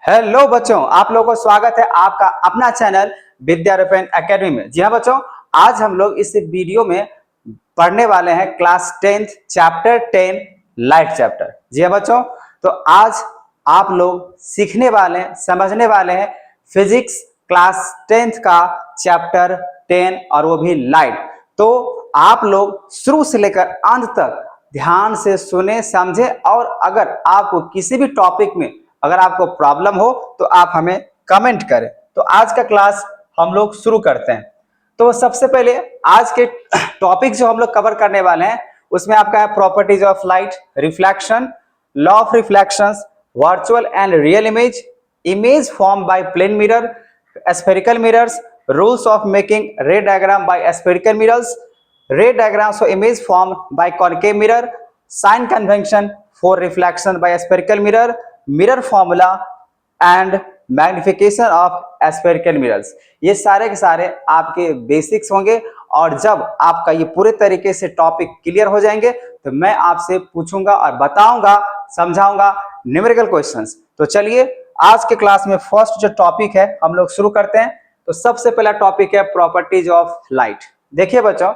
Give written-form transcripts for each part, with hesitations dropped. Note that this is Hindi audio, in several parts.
हेलो बच्चों, आप लोगों को स्वागत है आपका अपना चैनल विद्यारूपण एकेडमी में। जी हाँ बच्चों, आज हम लोग इस वीडियो में पढ़ने वाले हैं क्लास 10 चैप्टर 10 लाइट चैप्टर। जी हाँ बच्चों, तो आज आप लोग सीखने वाले हैं, समझने वाले हैं फिजिक्स क्लास 10 का चैप्टर 10 और वो भी लाइट। तो आप लोग शुरू से लेकर अंत तक ध्यान से सुने, समझे और अगर आपको किसी भी टॉपिक में अगर आपको प्रॉब्लम हो तो आप हमें कमेंट करें। तो आज का क्लास हम लोग शुरू करते हैं। तो सबसे पहले आज के टॉपिक जो हम लोग कवर करने वाले हैं उसमें आपका है properties of light, reflection, law of reflections, virtual and real image, image form by plane mirror, spherical mirrors, rules of making ray diagram by spherical mirrors, ray diagrams for image formed by concave mirror, sign convention for reflection by spherical mirror, mirror formula and magnification of spherical mirrors. ये सारे के सारे आपके बेसिक्स होंगे और जब आपका ये पूरे तरीके से टॉपिक क्लियर हो जाएंगे तो मैं आपसे पूछूंगा और बताऊंगा, समझाऊंगा न्यूमेरिकल क्वेश्चंस। तो चलिए आज के क्लास में फर्स्ट जो टॉपिक है हम लोग शुरू करते हैं। तो सबसे पहला टॉपिक है प्रॉपर्टीज ऑफ लाइट। देखिए बच्चों,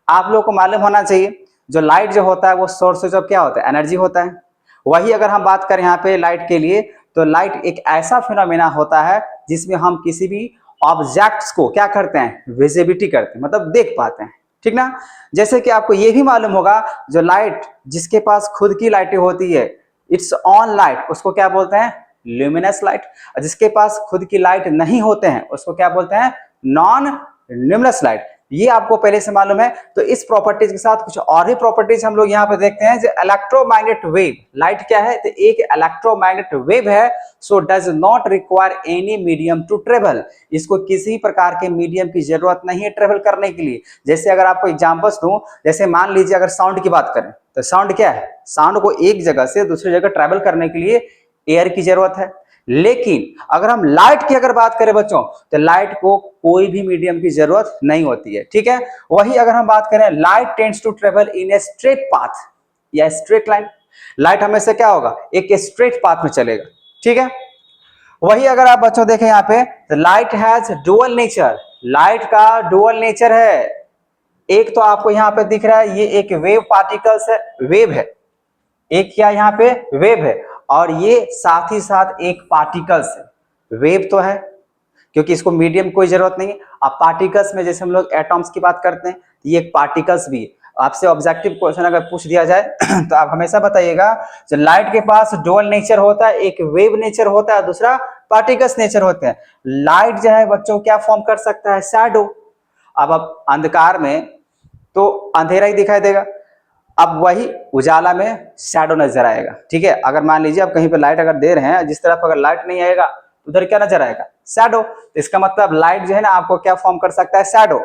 आप लोगों को मालूम होना चाहिए जो लाइट जो होता है वो सोर्सेज ऑफ क्या होता है, एनर्जी होता है। वही अगर हम बात करें यहाँ पे लाइट के लिए तो लाइट एक ऐसा फिनोमेना होता है जिसमें हम किसी भी ऑब्जेक्ट्स को क्या करते हैं, विजिबिलिटी करते हैं, मतलब देख पाते हैं। ठीक ना। जैसे कि आपको ये भी मालूम होगा जो लाइट जिसके पास खुद की लाइटें होती है, इट्स ऑन लाइट, उसको क्या बोलते हैं, ल्यूमिनस लाइट। जिसके पास खुद की लाइट नहीं होते हैं उसको क्या बोलते हैं, नॉन ल्यूमिनस लाइट। ये आपको पहले से मालूम है। तो इस प्रॉपर्टीज के साथ कुछ और भी प्रॉपर्टीज हम लोग यहाँ पे देखते हैं। जो इलेक्ट्रोमैग्नेट वेव, लाइट क्या है, तो एक इलेक्ट्रोमैग्नेट वेव है। So does not require any medium to travel. इसको किसी प्रकार के मीडियम की जरूरत नहीं है ट्रेवल करने के लिए। जैसे अगर आपको एग्जांपल्स दूं, जैसे मान लीजिए अगर साउंड की बात करें तो साउंड क्या है, साउंड को एक जगह से दूसरी जगह ट्रेवल करने के लिए एयर की जरूरत है। लेकिन अगर हम लाइट की अगर बात करें बच्चों तो लाइट को कोई भी मीडियम की जरूरत नहीं होती है। ठीक है। वही अगर हम बात करें, light tends to travel in a straight path या स्ट्रेट लाइन। लाइट हमेशा क्या होगा, एक स्ट्रेट पाथ में चलेगा। ठीक है। वही अगर आप बच्चों देखें यहाँ पे तो light has dual nature. Light का डुअल नेचर है। एक तो आपको यहाँ पे दिख रहा है ये एक वेव पार्टिकल्स है, वेव है। एक क्या यहाँ पे वेव है और ये साथ ही साथ एक पार्टिकल्स है। वेव तो है क्योंकि इसको मीडियम कोई जरूरत नहीं है। अब पार्टिकल्स में जैसे हम लोग एटॉम्स की बात करते हैं, ये एक पार्टिकल्स भी है। आपसे ऑब्जेक्टिव क्वेश्चन अगर पूछ दिया जाए तो आप हमेशा बताइएगा जो लाइट के पास डुअल नेचर होता है, एक वेव नेचर होता है, दूसरा पार्टिकल्स नेचर होते हैं। लाइट जो है बच्चों क्या फॉर्म कर सकता है, शैडो। अब अंधकार में तो अंधेरा ही दिखाई देगा, अब वही उजाला में शैडो नजर आएगा। ठीक है। अगर मान लीजिए आप कहीं पे लाइट अगर दे रहे हैं, जिस तरफ अगर लाइट नहीं आएगा उधर क्या नजर आएगा, शैडो। इसका मतलब लाइट जो है ना आपको क्या फॉर्म कर सकता है, shadow.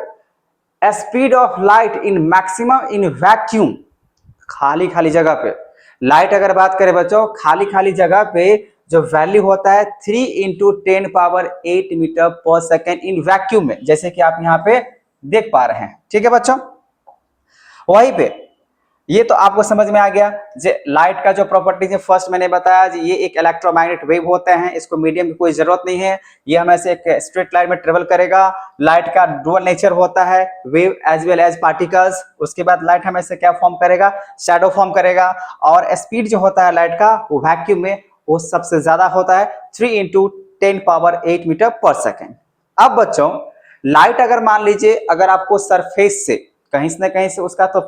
Speed of light in maximum in vacuum, खाली खाली जगह पे लाइट अगर बात करें बच्चों, खाली खाली जगह पे जो वैल्यू होता है 3 × 10⁸ मीटर पर सेकेंड इन वैक्यूम में, जैसे कि आप यहाँ पे देख पा रहे हैं। ठीक है बच्चों। वहीं पे ये तो आपको समझ में आ गया जे लाइट का जो प्रॉपर्टीज है। फर्स्ट मैंने बताया जी ये एक इलेक्ट्रोमैग्नेट वेव होते हैं, इसको मीडियम की कोई जरूरत नहीं है। ये हमेशा एक स्ट्रेट लाइन में ट्रेवल करेगा। लाइट का डुअल नेचर होता है, wave as well as particles. उसके बाद लाइट हमेशा क्या फॉर्म करेगा, शैडो फॉर्म करेगा। और स्पीड जो होता है लाइट का वो वैक्यूम में वो सबसे ज्यादा होता है 3 × 10⁸ मीटर पर सेकेंड। अब बच्चों लाइट अगर मान लीजिए अगर आपको सरफेस से कहीं से न कहीं से उसका तो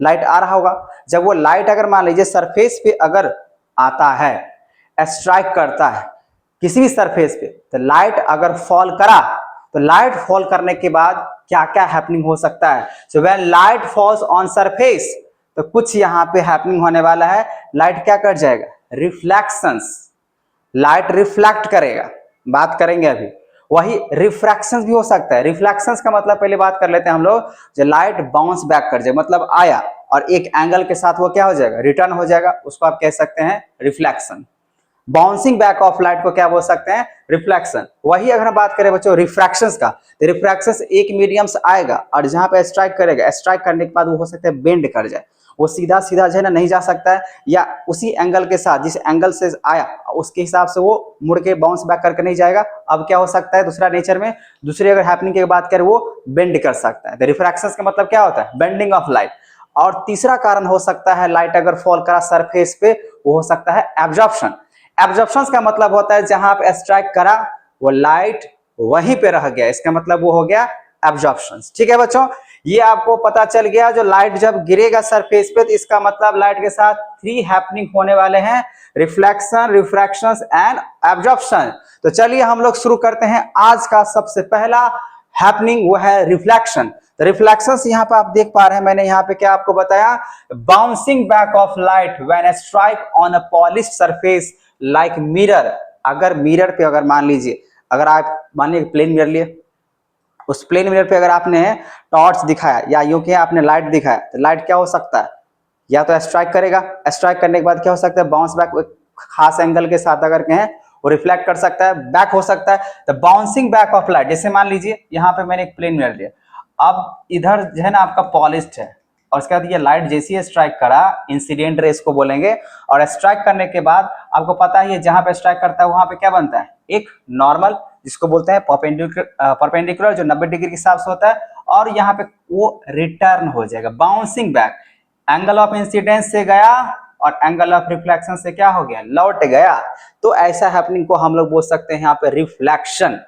लाइट आ रहा होगा। जब वो लाइट अगर मान लीजिए सरफेस पे अगर आता है, स्ट्राइक करता है किसी भी सरफेस पे, तो लाइट अगर फॉल करा तो लाइट फॉल करने के बाद क्या क्या हैपनिंग हो सकता है। So when light falls on surface तो कुछ यहाँ पे हैपनिंग होने वाला है। लाइट क्या कर जाएगा, रिफ्लेक्शंस, लाइट रिफ्लेक्ट करेगा, बात करेंगे अभी। वही रिफ्रैक्शंस भी हो सकता है। रिफ्लेक्शंस का मतलब पहले बात कर लेते हैं हम लोग, जो लाइट बाउंस बैक कर जाए, मतलब आया और एक एंगल के साथ वो क्या हो जाएगा, रिटर्न हो जाएगा, उसको आप कह सकते हैं reflection. Bouncing back of light को क्या बोल सकते हैं, रिफ्लेक्शन। वही अगर हम बात करें बच्चों रिफ्रैक्शंस का, तो रिफ्रैक्शंस एक मीडियम से आएगा और जहां पे स्ट्राइक करेगा, स्ट्राइक करने के बाद वो हो सकता है बेंड कर जाए, वो सीधा सीधा जो है ना नहीं जा सकता है, या उसी एंगल के साथ जिस एंगल से आया उसके हिसाब से वो मुड़ के बाउंस बैक करके नहीं जाएगा। अब क्या हो सकता है दूसरा नेचर में, दूसरी अगर हैपनिंग की बात करें वो बेंड कर सकता है। रिफ्रैक्शन का मतलब क्या होता है, बेंडिंग ऑफ लाइट। और तीसरा कारण हो सकता है लाइट अगर फॉल करा सरफेस पे, वो हो सकता है एब्जॉर्प्शन। एब्जॉर्प्शन का मतलब होता है जहां पे स्ट्राइक करा वो लाइट वहीं पे रह गया, इसका मतलब वो हो गया एब्जॉर्प्शन। ठीक है बच्चों, ये आपको पता चल गया। जो लाइट जब गिरेगा सरफेस पे तो इसका मतलब लाइट के साथ 3 हैपनिंग होने वाले हैं, रिफ्लेक्शन, रिफ्रैक्शन एंड एब्जॉर्प्शन। तो चलिए हम लोग शुरू करते हैं। आज का सबसे पहला हैपनिंग वो है रिफ्लेक्शन। तो रिफ्लेक्शन यहाँ पे आप देख पा रहे हैं, मैंने यहाँ पे क्या आपको बताया, bouncing back of light when A strike on a polished surface like mirror. अगर मिरर पे अगर मान लीजिए, अगर आप मान लीजिए प्लेन मिरर लिए, उस प्लेन मिरर पे अगर आपने टॉर्च दिखाया या यूं कि आपने लाइट दिखाया, तो लाइट क्या हो सकता है, या तो स्ट्राइक करेगा, स्ट्राइक करने के बाद क्या हो सकता है, बाउंस बैक खास एंगल के साथ अगर कहें वो रिफ्लेक्ट कर सकता है, बैक हो सकता है। तो बाउंसिंग बैक ऑफ लाइट, जैसे मान लीजिए यहाँ पे मैंने एक प्लेन मिरर लिया, अब इधर जो है ना आपका पॉलिश्ड है, और उसके बाद ये लाइट जैसी है स्ट्राइक करा, इंसिडेंट रेस को बोलेंगे, और स्ट्राइक करने के बाद आपको पता है ये जहां पे स्ट्राइक करता है वहां पे क्या बनता है, एक नॉर्मल, जिसको बोलते हैं परपेंडिकुलर, जो 90 डिग्री के हिसाब से होता है, और यहाँ पे वो रिटर्न हो जाएगा, bouncing back. Angle of incidence से गया और एंगल ऑफ रिफ्लेक्शन से क्या हो गया, लौट गया। तो ऐसा हैपनिंग को हम लोग बोल सकते हैं यहाँ पे रिफ्लेक्शन।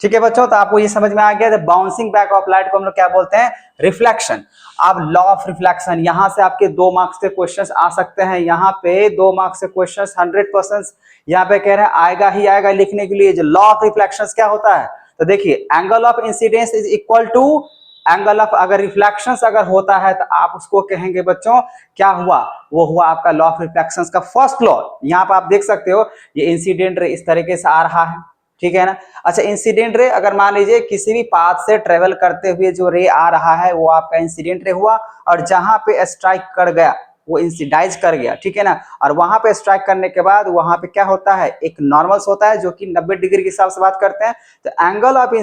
ठीक है बच्चों, तो आपको ये समझ में आ गया, बाउंसिंग बैक ऑफ लाइट को हम लोग क्या बोलते हैं, रिफ्लेक्शन। अब लॉ ऑफ रिफ्लेक्शन, यहां से आपके 2 मार्क्स के क्वेश्चंस आ सकते हैं। यहाँ पे 2 मार्क्स के क्वेश्चंस 100% यहाँ पे कह रहे हैं आएगा ही आएगा लिखने के लिए। जो लॉ ऑफ रिफ्लेक्शन क्या होता है, तो देखिए angle of incidence is equal to angle of, अगर रिफ्लेक्शन अगर होता है तो आप उसको कहेंगे बच्चों क्या हुआ, वो हुआ आपका लॉ ऑफ रिफ्लेक्शन का फर्स्ट लॉ। यहाँ पे आप देख सकते हो ये इंसिडेंट रे इस तरीके से आ रहा है, ठीक है ना। अच्छा, इंसिडेंट रे अगर मान लीजिए किसी भी पाथ से ट्रेवल करते हुए जो रे आ रहा है वो आपका इंसिडेंट रे हुआ, और जहां पे स्ट्राइक कर गया वो इंसिडाइज कर गया, ठीक है ना। और वहां पे स्ट्राइक करने के बाद वहां पे क्या होता है, एक नॉर्मल्स होता है जो कि 90 डिग्री के हिसाब से बात करते हैं। तो एंगल ऑफ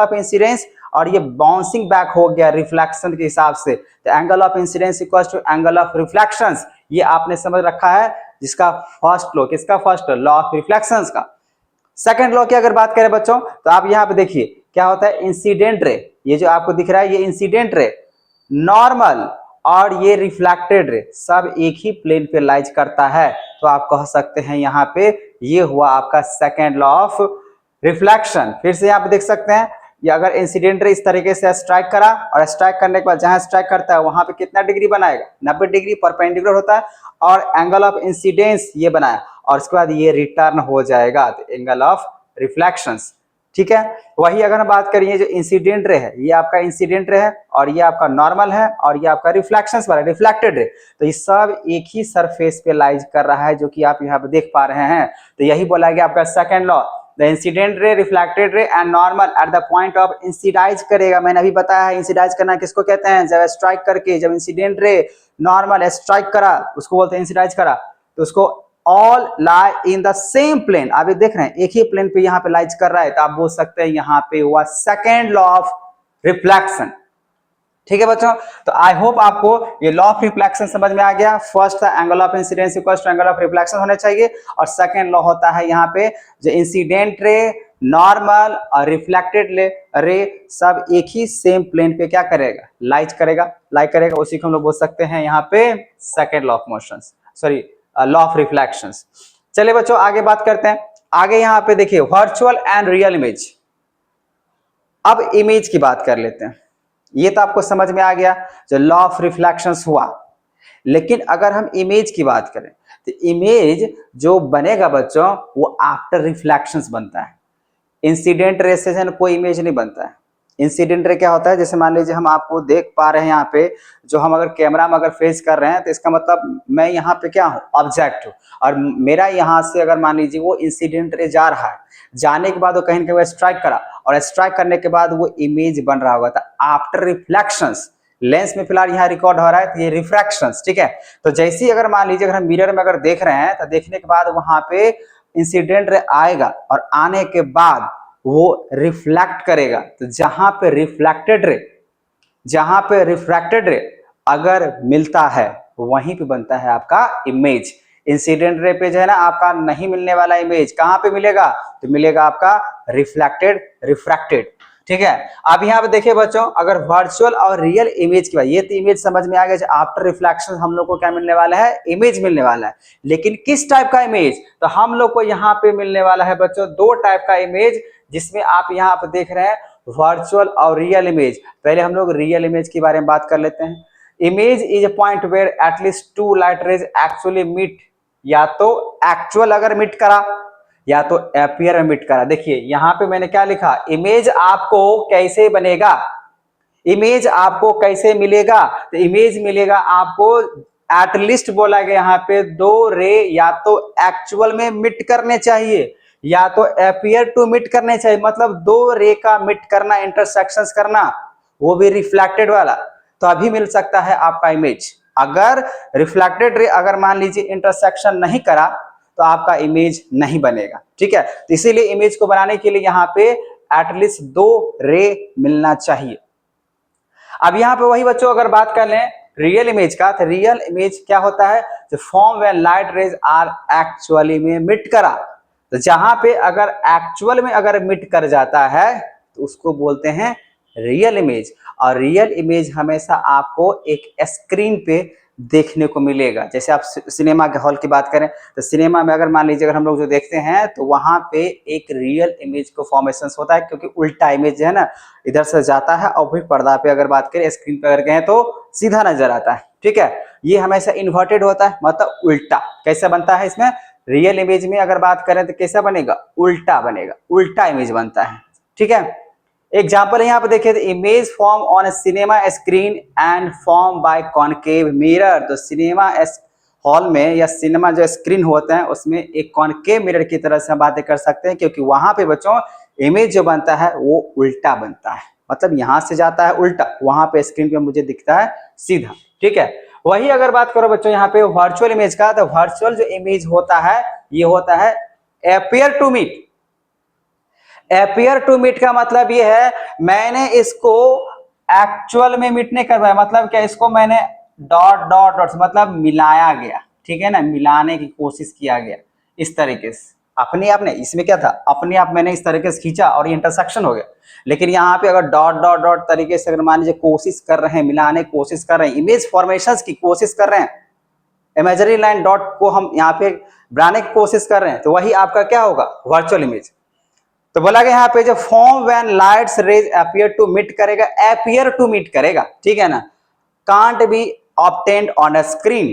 इंसिडेंस और ये बाउंसिंग बैक हो गया रिफ्लेक्शन के हिसाब से। तो angle of incidence equals to angle of reflection, ये आपने समझ रखा है, जिसका फर्स्ट लॉ, किसका फर्स्ट लॉ ऑफ रिफ्लेक्शन का। सेकंड लॉ की अगर बात करें बच्चों, तो आप यहाँ पे देखिए क्या होता है, इंसिडेंट रे, ये जो आपको दिख रहा है ये इंसिडेंट रे, नॉर्मल और ये रिफ्लेक्टेड रे सब एक ही प्लेन पे लाइज करता है। तो आप कह सकते हैं यहाँ पे ये हुआ आपका सेकंड लॉ ऑफ रिफ्लेक्शन। फिर से यहाँ पे देख सकते हैं, ये अगर इंसिडेंट रे इस तरीके से स्ट्राइक करा, और स्ट्राइक करने के बाद जहां स्ट्राइक करता है वहां पे कितना डिग्री बनाएगा, 90 डिग्री परपेंडिकुलर होता है, और एंगल ऑफ इंसिडेंस ये बनाया, और उसके बाद ये रिटर्न हो जाएगा, तो एंगल ऑफ रिफ्लेक्शंस। ठीक है, वही अगर हम बात करिए जो इंसिडेंट रे है, ये आपका इंसिडेंट रे है, और ये आपका नॉर्मल है, और ये आपका रिफ्लेक्शंस वाला रिफ्लेक्टेड रे, तो ये सब एक ही सरफेस पे लाइज कर रहा है, जो कि आप यहाँ पे देख पा रहे हैं। तो यही बोला गया आपका second law, the incident ray, reflected ray and normal at the point of incidence करेगा। मैंने अभी बताया है इंसिडाइज करना किसको कहते हैं, जब स्ट्राइक करके, जब इंसिडेंट रे नॉर्मल स्ट्राइक करा उसको बोलते हैं इंसिडाइज करा, तो उसको all lie in the same plane, आप देख रहे हैं एक ही प्लेन पे यहाँ पे लाइज कर रहा है, तो आप बोल सकते हैं यहाँ पे हुआ सेकेंड लॉ ऑफ रिफ्लेक्शन। ठीक है बच्चों, तो आई होप आपको ये लॉ ऑफ रिफ्लेक्शन समझ में आ गया। फर्स्ट था angle of incidence equals to angle of reflection होने चाहिए, और सेकंड लॉ होता है यहाँ पे जो इंसिडेंट रे, नॉर्मल और रिफ्लेक्टेड रे सब एक ही सेम प्लेन पे क्या करेगा, लाइज करेगा, उसी को हम लोग बोल सकते हैं यहाँ पे second law of motion, sorry law of reflection. चलिए बच्चों आगे बात करते हैं। आगे यहाँ पे देखिए वर्चुअल एंड रियल इमेज। अब इमेज की बात कर लेते हैं। ये तो आपको समझ में आ गया जो लॉ ऑफ रिफ्लेक्शंस हुआ, लेकिन अगर हम इमेज की बात करें तो इमेज जो बनेगा बच्चों वो आफ्टर रिफ्लेक्शंस बनता है। इंसिडेंट रे से कोई इमेज नहीं बनता है। इंसिडेंट रे क्या होता है, जैसे मान लीजिए हम आपको देख पा रहे हैं यहाँ पे, जो हम अगर कैमरा में अगर फेस कर रहे हैं तो इसका मतलब मैं यहाँ पे क्या हूँ, ऑब्जेक्ट हूँ, और मेरा यहाँ से अगर मान लीजिए वो इंसिडेंट रे जा रहा है, जाने के बाद वो कहीं ना कहीं स्ट्राइक करा, और स्ट्राइक करने के बाद वो इमेज बन रहा होगा, तो आफ्टर रिफ्लेक्शंस लेंस में फिलहाल यहाँ रिकॉर्ड हो रहा है, तो ये रिफ्रैक्शंस। ठीक है, तो जैसे ही अगर मान लीजिए अगर हम मिरर में अगर देख रहे हैं तो देखने के बाद वहां पे इंसिडेंट रे आएगा, और आने के बाद वो रिफ्लेक्ट करेगा। तो जहां पे रिफ्रैक्टेड रे अगर मिलता है वहीं पे बनता है आपका इमेज। इंसिडेंट रे पे जो है ना आपका नहीं मिलने वाला इमेज कहां पे मिलेगा, तो मिलेगा आपका रिफ्लेक्टेड रिफ्रैक्टेड। ठीक है, अब यहाँ पे देखिए बच्चों, अगर वर्चुअल और रियल इमेज की बात, ये तो इमेज समझ में आ गया। आफ्टर रिफ्लेक्शन हम लोग को क्या मिलने वाला है, इमेज मिलने वाला है। लेकिन किस टाइप का इमेज, तो हम लोग को यहाँ पे मिलने वाला है बच्चों दो टाइप का इमेज, जिसमें आप यहाँ पे देख रहे हैं वर्चुअल और रियल इमेज। पहले हम लोग रियल इमेज के बारे में बात कर लेते हैं। Image is a point where at least two light rays actually meet, या तो एक्चुअल अगर मीट करा या तो एपियर में मीट करा। देखिए यहां पे मैंने क्या लिखा, इमेज आपको कैसे बनेगा, इमेज आपको कैसे मिलेगा, तो इमेज मिलेगा आपको एटलीस्ट बोला गया यहाँ पे दो रे या तो एक्चुअल में मिट करने चाहिए या तो एपियर टू मिट करने चाहिए, मतलब दो रे का मिट करना, इंटरसेक्शंस करना, वो भी रिफ्लेक्टेड वाला, तो अभी मिल सकता है आपका इमेज। अगर रिफ्लेक्टेड रे अगर मान लीजिए इंटरसेक्शन नहीं करा तो आपका इमेज नहीं बनेगा। ठीक है, तो इसीलिए इमेज को बनाने के लिए यहाँ पे एटलीस्ट दो रे मिलना चाहिए। अब यहाँ पे वही बच्चों अगर बात कर लें रियल इमेज का, तो रियल इमेज क्या होता है, जो form when light rays are actually में मिट करा, तो जहां पे अगर एक्चुअल में अगर मिट कर जाता है तो उसको बोलते हैं रियल इमेज। और रियल इमेज हमेशा आपको एक स्क्रीन पे देखने को मिलेगा। जैसे आप सिनेमा के हॉल की बात करें तो सिनेमा में अगर मान लीजिए अगर हम लोग जो देखते हैं तो वहां पे एक रियल इमेज को फॉर्मेशन होता है, क्योंकि उल्टा इमेज जो है ना इधर से जाता है और फिर पर्दा पे अगर बात करें स्क्रीन पे अगर गए तो सीधा नजर आता है। ठीक है, ये हमेशा इन्वर्टेड होता है, मतलब उल्टा। कैसे बनता है इसमें, रियल इमेज में अगर बात करें तो कैसा बनेगा, उल्टा बनेगा, उल्टा इमेज बनता है। ठीक है, एग्जाम्पल यहाँ पे देखिए, image form on A cinema screen and form by concave mirror. तो सिनेमा हॉल में या सिनेमा जो स्क्रीन होते हैं उसमें एक कॉनकेव मिरर की तरह से हम बातें कर सकते हैं, क्योंकि वहां पे बच्चों इमेज जो बनता है वो उल्टा बनता है, मतलब यहाँ से जाता है उल्टा, वहां पे स्क्रीन पे मुझे दिखता है सीधा। ठीक है, वही अगर बात करो बच्चों यहाँ पे वर्चुअल इमेज का, तो वर्चुअल जो इमेज होता है ये होता है appear to meet. Appear to meet का मतलब ये है मैंने इसको एक्चुअल में मीट नहीं करवाया, मतलब क्या, इसको मैंने डॉट डॉट डॉट मतलब मिलाया गया। ठीक है ना, मिलाने की कोशिश किया गया इस तरीके से, अपने आप ने, इसमें क्या था, अपने आप मैंने इस तरीके से खींचा और ये इंटरसेक्शन हो गया। लेकिन यहाँ पे अगर डॉट डॉट डॉट तरीके से अगर मान लीजिए कोशिश कर रहे हैं, मिलाने की कोशिश कर रहे हैं, इमेज फॉर्मेशंस की कोशिश कर रहे हैं, इमेजरी लाइन डॉट को हम यहाँ पे बनाने की कोशिश कर रहे हैं, तो वही आपका क्या होगा, वर्चुअल इमेज। तो बोला गया यहाँ पे जो form when lights rays appear to meet करेगा, अपीयर टू मीट करेगा। ठीक है ना, can't be obtained on a screen,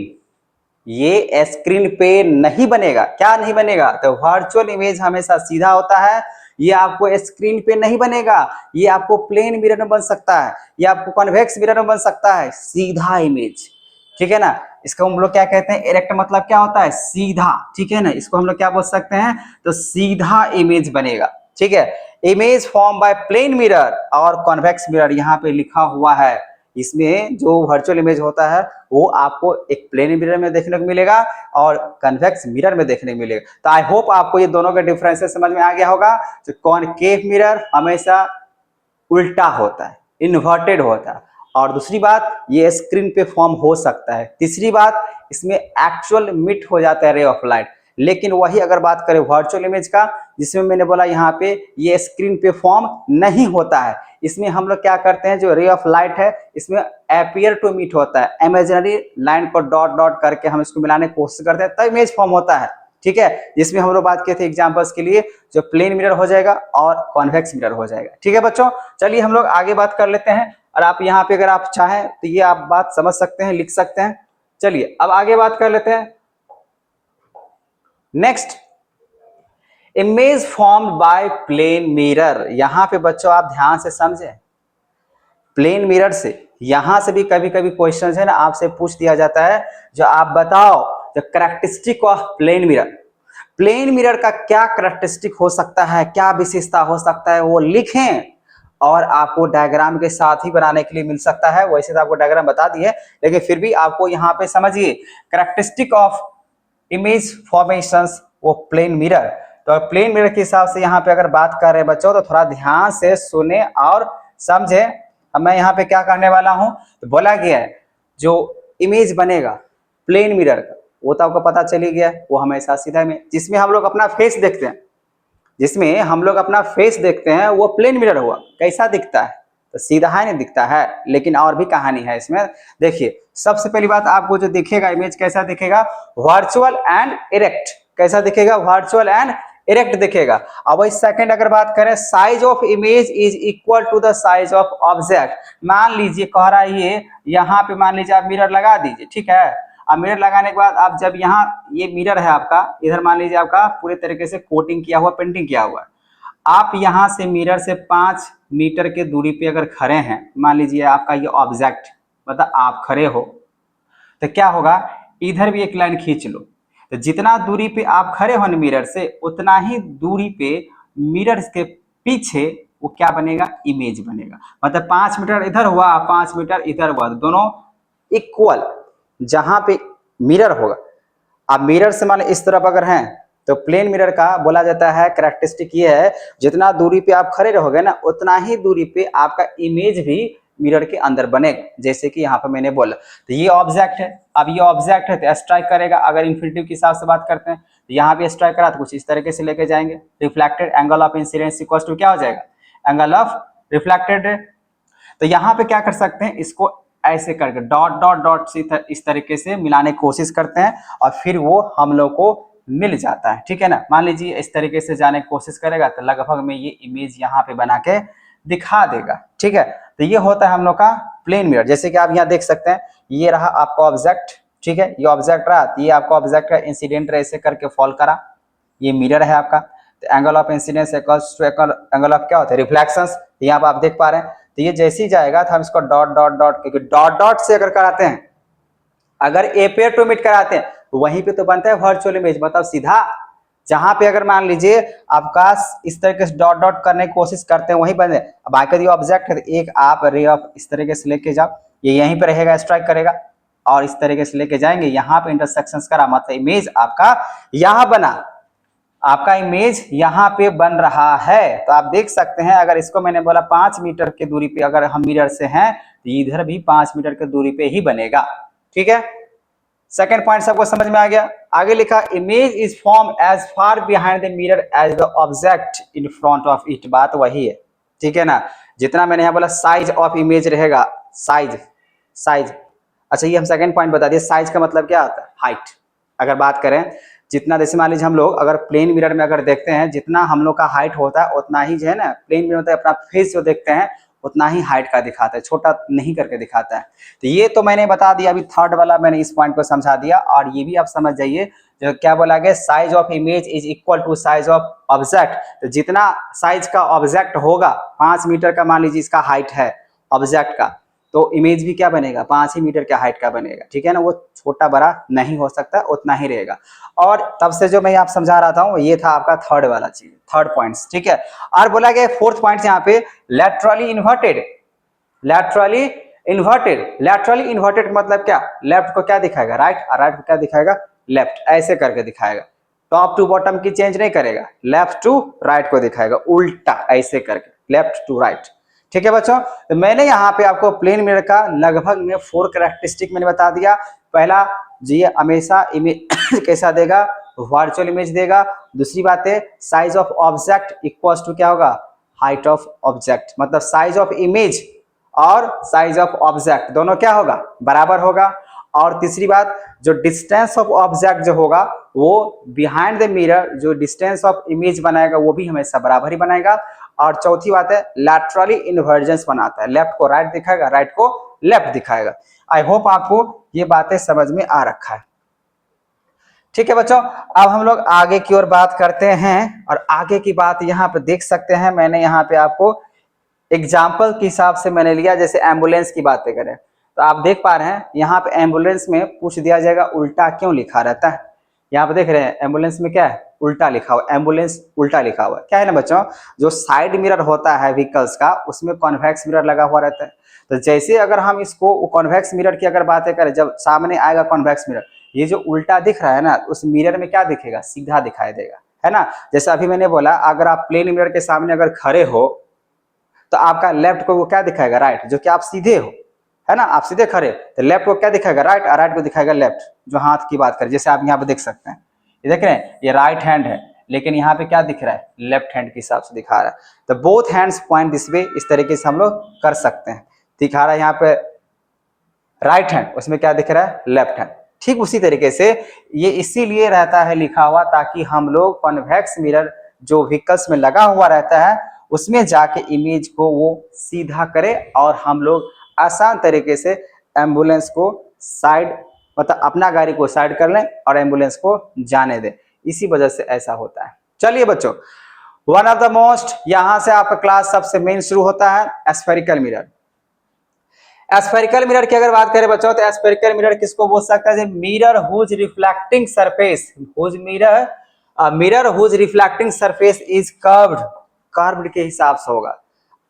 ये स्क्रीन पे नहीं बनेगा। क्या नहीं बनेगा, तो वर्चुअल इमेज हमेशा सीधा होता है, ये आपको स्क्रीन पे नहीं बनेगा, ये आपको प्लेन मिरर में बन सकता है, ये आपको कॉन्वेक्स मिरर में बन सकता है, सीधा इमेज। ठीक है ना, इसको हम लोग क्या कहते हैं, इरेक्ट मतलब क्या होता है, सीधा। ठीक है ना, इसको हम लोग क्या बोल सकते हैं, तो सीधा इमेज बनेगा। ठीक है, image form by plane mirror और कॉन्वेक्स मिरर यहाँ पे लिखा हुआ है। इसमें जो वर्चुअल इमेज होता है वो आपको एक प्लेन मिरर में देखने को मिलेगा और कन्वेक्स मिरर में देखने को मिलेगा। तो आई होप आपको ये दोनों के डिफरेंसेस समझ में आ गया होगा। तो कॉनकेव मिरर हमेशा उल्टा होता है, इन्वर्टेड होता है, और दूसरी बात ये स्क्रीन पे फॉर्म हो सकता है। तीसरी बात इसमें एक्चुअल मिट हो जाता है रे ऑफ लाइट। लेकिन वही अगर बात करें वर्चुअल इमेज का, जिसमें मैंने बोला यहाँ पे ये स्क्रीन पे फॉर्म नहीं होता है, इसमें हम लोग क्या करते हैं, जो रे ऑफ लाइट है इसमें अपीयर टू मीट होता है, imaginary line co dot dot करके हम इसको मिलाने की कोशिश करते हैं, तब इमेज फॉर्म होता है। ठीक है, जिसमें हम लोग बात किए थे एग्जांपल्स के लिए, जो प्लेन मिरर हो जाएगा और कॉन्वेक्स मिरर हो जाएगा। ठीक है बच्चों, चलिए हम लोग आगे बात कर लेते हैं, और आप यहाँ पे अगर आप चाहें तो ये आप बात समझ सकते हैं, लिख सकते हैं। चलिए अब आगे बात कर लेते हैं। Next, image formed by plane mirror. यहां पे बच्चों आप ध्यान से समझें, प्लेन मिरर से यहां से भी कभी कभी क्वेश्चन है ना आपसे पूछ दिया जाता है, जो आप बताओ the characteristic of plane mirror. Plane mirror का क्या कैरेक्टरिस्टिक हो सकता है, क्या विशेषता हो सकता है, वो लिखें, और आपको डायग्राम के साथ ही बनाने के लिए मिल सकता है। वैसे तो आपको डायग्राम बता दिए, लेकिन फिर भी आपको यहाँ पे समझिए कैरेक्टरिस्टिक ऑफ इमेज फॉर्मेशंस वो प्लेन मिरर। तो प्लेन मिरर के हिसाब से यहाँ पे अगर बात कर रहे हैं बच्चों, तो थोड़ा ध्यान से सुने और समझे। अब मैं यहाँ पे क्या करने वाला हूँ, तो बोला गया है जो इमेज बनेगा प्लेन मिरर का वो तो आपको पता चली गया, वो हमेशा सीधा में, जिसमें हम लोग अपना फेस देखते हैं, जिसमें हम लोग अपना फेस देखते हैं वो प्लेन मिरर हुआ, कैसा दिखता है, तो सीधा है नहीं दिखता है। लेकिन और भी कहानी है इसमें। देखिए सबसे पहली बात आपको जो दिखेगा इमेज कैसा दिखेगा, वर्चुअल एंड इरेक्ट। कैसा दिखेगा, वर्चुअल एंड इरेक्ट दिखेगा। अब वही सेकंड अगर बात करें, size of image is equal to the size of object. मान लीजिए कह रहा है ये, यहाँ पे मान लीजिए आप मिरर लगा दीजिए, ठीक है। अब मिरर लगाने के बाद आप जब यहाँ ये मिरर है आपका, इधर मान लीजिए आपका पूरे तरीके से कोटिंग किया हुआ, पेंटिंग किया हुआ है। आप यहाँ से मिरर से 5 मीटर के दूरी पे अगर खड़े हैं, मान लीजिए आपका ये ऑब्जेक्ट, मतलब आप खड़े हो, तो क्या होगा, इधर भी एक लाइन खींच लो। तो जितना दूरी पे आप खड़े हो मिरर से, उतना ही दूरी पे मिरर के पीछे वो क्या बनेगा, इमेज बनेगा। मतलब 5 मीटर इधर हुआ, 5 मीटर इधर हुआ, तो दोनों इक्वल जहां पे मिरर होगा। अब मिरर से मान इस तरफ अगर हैं तो प्लेन मिरर का बोला जाता है कैरेक्टरिस्टिक ये है, जितना दूरी पे आप खड़े रहोगे ना, उतना ही दूरी पे आपका इमेज भी मिरर के अंदर बनेगा। जैसे कि यहाँ पे मैंने बोला, तो ये ऑब्जेक्ट है, अब ये ऑब्जेक्ट है तो स्ट्राइक करेगा। अगर इन्फिनिटिव के हिसाब से बात करते हैं तो यहाँ पे स्ट्राइक करा तो कुछ इस तरीके से लेके जाएंगे। Reflected angle of incidence equal to क्या हो जाएगा, एंगल ऑफ रिफ्लेक्टेड। तो यहाँ पे क्या कर सकते हैं, इसको ऐसे करके डॉट डॉट डॉट से इस तरीके से मिलाने की कोशिश करते हैं और फिर वो हम लोग को मिल जाता है, ठीक है ना। मान लीजिए इस तरीके से जाने की कोशिश करेगा तो लगभग में ये इमेज यहाँ पे बना के दिखा देगा, ठीक है। तो ये होता है हम लोग का प्लेन मिरर। जैसे कि आप यहाँ देख सकते हैं, ये रहा आपका ऑब्जेक्ट, ठीक है, ये ऑब्जेक्ट रहा, ये आपका ऑब्जेक्ट का इंसिडेंट ऐसे करके फॉल करा, ये मिरर है आपका। तो angle of incidence equals to angle of क्या होता है, रिफ्लेक्शंस। यहाँ पे आप देख पा रहे हैं, तो ये जैसे ही जाएगा तो हम इसको डॉट डॉट डॉट, क्योंकि डॉट डॉट से अगर कराते हैं, अगर एपेयर टू मीट कराते हैं, तो वहीं पे तो बनता है वर्चुअल इमेज, मतलब सीधा। जहां पे अगर मान लीजिए आपका इस तरीके से डॉट डॉट करने की कोशिश करते हैं वहीं बने। अब आकर ये ऑब्जेक्ट है, एक आप रे ऑफ इस तरीके से लेके जाओ, ये यहीं पे रहेगा, स्ट्राइक करेगा और इस तरीके से लेके जाएंगे, यहाँ पे इंटरसेक्शन करा, मतलब इमेज आपका यहाँ बना, आपका इमेज यहाँ पे बन रहा है। तो आप देख सकते हैं, अगर इसको मैंने बोला 5 मीटर के दूरी पे अगर हम मिरर से हैं, तो इधर भी 5 मीटर के दूरी पे ही बनेगा, ठीक है। सेकंड पॉइंट सबको समझ में आ गया। आगे लिखा, image is form as far behind the mirror as the object in front of it. बात वही है, ठीक है ना। जितना मैंने यहाँ बोला साइज ऑफ इमेज रहेगा, साइज साइज। अच्छा ये हम सेकंड पॉइंट बता दिए, साइज का मतलब क्या होता है, हाइट। अगर बात करें जितना, जैसे मान लीजिए हम लोग अगर प्लेन मिरर में अगर देखते हैं, जितना हम लोग का हाइट होता है उतना ही जो है ना, प्लेन मिरर में अपना फेस जो देखते हैं उतना ही हाइट का दिखाता है, छोटा नहीं करके दिखाता है। तो ये तो मैंने बता दिया, अभी थर्ड वाला मैंने इस पॉइंट को समझा दिया। और ये भी आप समझ जाइए, जो क्या बोला गया, size of image is equal to size of object. तो जितना साइज का ऑब्जेक्ट होगा, 5 मीटर का मान लीजिए इसका हाइट है ऑब्जेक्ट का, तो इमेज भी क्या बनेगा, 5 ही मीटर के हाइट का बनेगा, ठीक है ना। वो छोटा बड़ा नहीं हो सकता, उतना ही रहेगा। और तब से जो मैं आप समझा रहा था ये था आपका थर्ड वाला चीज, थर्ड पॉइंट्स, ठीक है। और बोला गया फोर्थ पॉइंट यहाँ पे, laterally inverted. Laterally inverted, laterally inverted मतलब क्या, लेफ्ट को क्या दिखाएगा, राइट, और राइट को क्या दिखाएगा, लेफ्ट, ऐसे करके दिखाएगा। टॉप टू बॉटम की चेंज नहीं करेगा, लेफ्ट टू राइट को दिखाएगा, उल्टा ऐसे करके, लेफ्ट टू राइट, ठीक है बच्चों। तो मैंने यहाँ पे आपको प्लेन मिरर का लगभग में 4 कैरेक्टरिस्टिक मैंने बता दिया। पहला जी, हमेशा इमेज कैसा देगा, वर्चुअल इमेज देगा। दूसरी बात है, size of object equals to क्या होगा, हाइट ऑफ ऑब्जेक्ट, मतलब साइज ऑफ इमेज और साइज ऑफ ऑब्जेक्ट दोनों क्या होगा, बराबर होगा। और तीसरी बात, जो डिस्टेंस ऑफ ऑब्जेक्ट जो होगा वो बिहाइंड द मिरर जो डिस्टेंस ऑफ इमेज बनाएगा वो भी हमेशा बराबर ही बनाएगा। और चौथी बात है, लैटरली इन्वर्जेंस बनाता है, लेफ्ट को राइट दिखाएगा, राइट को लेफ्ट दिखाएगा। आई होप आपको ये बातें समझ में आ रखा है, ठीक है बच्चों। अब हम लोग आगे की ओर बात करते हैं, और आगे की बात यहाँ पे देख सकते हैं, मैंने यहाँ पे आपको एग्जाम्पल के हिसाब से मैंने लिया। जैसे एम्बुलेंस की बातें करें तो आप देख पा रहे हैं यहाँ पे एम्बुलेंस में पूछ दिया जाएगा उल्टा क्यों लिखा रहता है। यहाँ पे देख रहे हैं एम्बुलेंस में क्या है, उल्टा लिखा हुआ, एम्बुलेंस उल्टा लिखा हुआ है। क्या है ना बच्चों, जो साइड मिरर होता है व्हीकल्स का, उसमें कॉन्वेक्स मिरर लगा हुआ रहता है। तो जैसे अगर हम इसको कॉन्वेक्स मिरर की अगर बातें करें, जब सामने आएगा कॉन्वेक्स मिरर, ये जो उल्टा दिख रहा है ना, उस मिरर में क्या दिखेगा, सीधा दिखाई देगा, है ना। जैसे अभी मैंने बोला, अगर आप प्लेन मिरर के सामने अगर खड़े हो तो आपका लेफ्ट को वो क्या दिखाएगा, राइट, जो कि आप सीधे हो, है ना, आप सीधे खड़े तो लेफ्ट को क्या दिखाएगा, राइट, और राइट को दिखाएगा लेफ्ट। जो हाथ की बात करें, जैसे आप यहाँ पे देख सकते हैं, ये देख रहे हैं, ये राइट हैंड है, लेकिन यहाँ पे क्या दिख रहा है, लेफ्ट हैंड के हिसाब से दिखा रहा है। तो both hands point this way, इस तरीके से हम लोग कर सकते हैं। दिखा रहा है यहाँ पे राइट हैंड, उसमें क्या दिख रहा है, लेफ्ट हैंड। ठीक उसी तरीके से ये इसीलिए रहता है लिखा हुआ, ताकि हम लोग कॉन्वेक्स मिरर जो व्हीकल्स में लगा हुआ रहता है उसमें जाके इमेज को वो सीधा करे और हम लोग आसान तरीके से एम्बुलेंस को साइड, मतलब अपना गाड़ी को साइड कर लें और एम्बुलेंस को जाने दें। इसी वजह से ऐसा होता है। चलिए बच्चों, वन ऑफ द मोस्ट, यहां से आपका क्लास सबसे मेन शुरू होता है, स्फेरिकल मिरर। स्फेरिकल मिरर की अगर बात करें बच्चों, तो स्फेरिकल मिरर किसको बोल सकता है, mirror whose reflecting surface, whose mirror whose reflecting surface is curved, curved के हिसाब से होगा।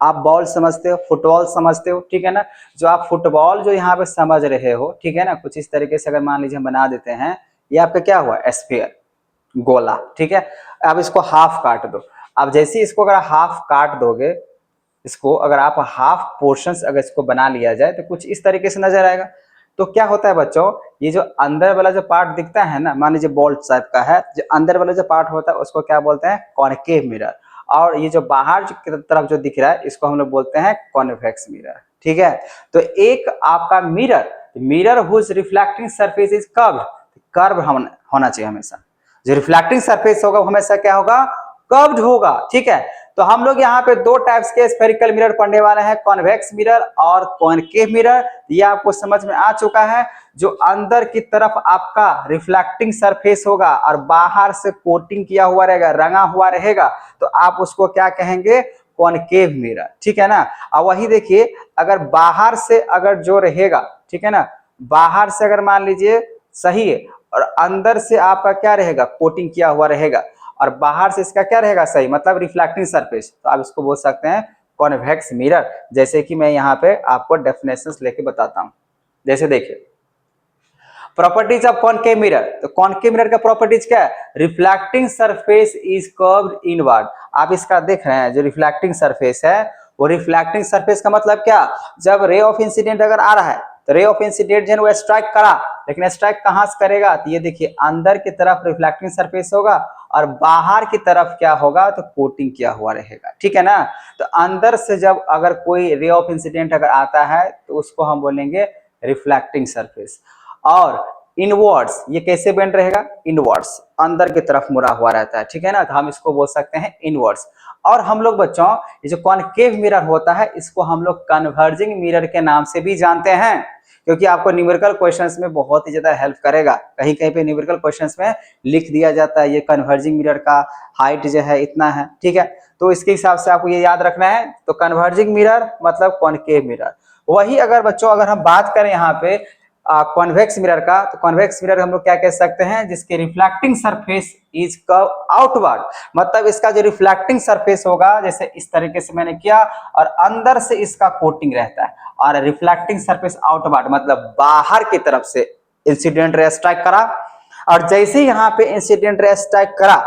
आप बॉल समझते हो, फुटबॉल समझते हो, ठीक है ना, जो आप फुटबॉल जो यहाँ पे समझ रहे हो, ठीक है ना, कुछ इस तरीके से अगर मान लीजिए हम बना देते हैं, ये आपका क्या हुआ, स्फीयर, गोला, ठीक है। अब इसको हाफ काट दो। अब जैसे इसको अगर हाफ काट दोगे, इसको अगर आप हाफ पोर्शंस अगर इसको बना लिया जाए तो कुछ इस तरीके से नजर आएगा। तो क्या होता है बच्चों, ये जो अंदर वाला जो पार्ट दिखता है ना, मान लीजिए बॉल टाइप का है, जो अंदर वाला जो पार्ट होता है उसको क्या बोलते हैं, कॉनकेव मिरर। और ये जो बाहर की तरफ जो दिख रहा है इसको हम लोग बोलते हैं कॉन्वेक्स मिरर, ठीक है। तो एक आपका mirror whose reflecting surface is curve, curve होना चाहिए हमेशा। जो रिफ्लेक्टिंग सरफेस होगा हमेशा क्या होगा, कर्व्ड होगा, ठीक है। तो हम लोग यहाँ पे दो टाइप्स के स्फेरिकल मिरर पढ़ने वाले हैं, कॉन्वेक्स मिरर और कॉनकेव मिरर। ये आपको समझ में आ चुका है। जो अंदर की तरफ आपका रिफ्लेक्टिंग सरफेस होगा और बाहर से कोटिंग किया हुआ रहेगा, रंगा हुआ रहेगा, तो आप उसको क्या कहेंगे, कॉनकेव मिरर, ठीक है ना। और वही देखिए, अगर बाहर से अगर जो रहेगा, ठीक है ना, बाहर से अगर मान लीजिए सही है और अंदर से आपका क्या रहेगा, कोटिंग किया हुआ रहेगा, और बाहर से इसका क्या रहेगा, सही, मतलब रिफ्लेक्टिंग सरफेस, तो आप इसको बोल सकते हैं कॉन्वेक्स मिरर। जैसे कि मैं यहाँ पे आपको डेफिनेशंस लेके बताता हूँ। जैसे देखिए, प्रॉपर्टीज ऑफ कॉनकेव मिरर, तो कॉनकेव मिरर का प्रॉपर्टीज क्या है, reflecting surface is curved inward. आप इसका देख रहे हैं, जो रिफ्लेक्टिंग सरफेस है वो रिफ्लेक्टिंग सरफेस का मतलब क्या, जब रे ऑफ इंसिडेंट अगर आ रहा है तो रे ऑफ इंसिडेंट जो वो स्ट्राइक करा, लेकिन स्ट्राइक कहां से करेगा, तो ये देखिए अंदर की तरफ रिफ्लेक्टिंग सरफेस होगा और बाहर की तरफ क्या होगा, तो कोटिंग किया हुआ रहेगा, ठीक है ना। तो अंदर से जब अगर कोई रे ऑफ इंसिडेंट अगर आता है तो उसको हम बोलेंगे रिफ्लेक्टिंग सरफेस। और इनवर्ड्स ये कैसे बेंड रहेगा, इनवर्ड्स, अंदर की तरफ मुड़ा हुआ रहता है, ठीक है ना, तो हम इसको बोल सकते हैं इनवर्ड्स। और हम लोग बच्चों, ये जो कॉनकेव मिरर होता है इसको हम लोग कन्वर्जिंग मिरर के नाम से भी जानते हैं, क्योंकि आपको न्यूमेरिकल क्वेश्चंस में बहुत ही ज्यादा हेल्प करेगा। कहीं कहीं पे न्यूमेरिकल क्वेश्चंस में लिख दिया जाता है ये कन्वर्जिंग मिरर का हाइट जो है इतना है, ठीक है, तो इसके हिसाब से आपको ये याद रखना है। तो कन्वर्जिंग मिरर मतलब कॉनकेव मिरर। वही अगर बच्चों अगर हम बात करें यहाँ पे कॉन्वेक्स मिरर का, तो कॉन्वेक्स मिरर हम लोग क्या कह सकते हैं, जिसके reflecting surface is curve outward, मतलब इसका जो रिफ्लेक्टिंग सरफेस होगा जैसे इस तरीके से मैंने किया और अंदर से इसका कोटिंग रहता है, और रिफ्लेक्टिंग सरफेस आउटवर्ड मतलब बाहर की तरफ से इंसिडेंट रे स्ट्राइक करा, और जैसे यहाँ पे इंसिडेंट रे स्ट्राइक करा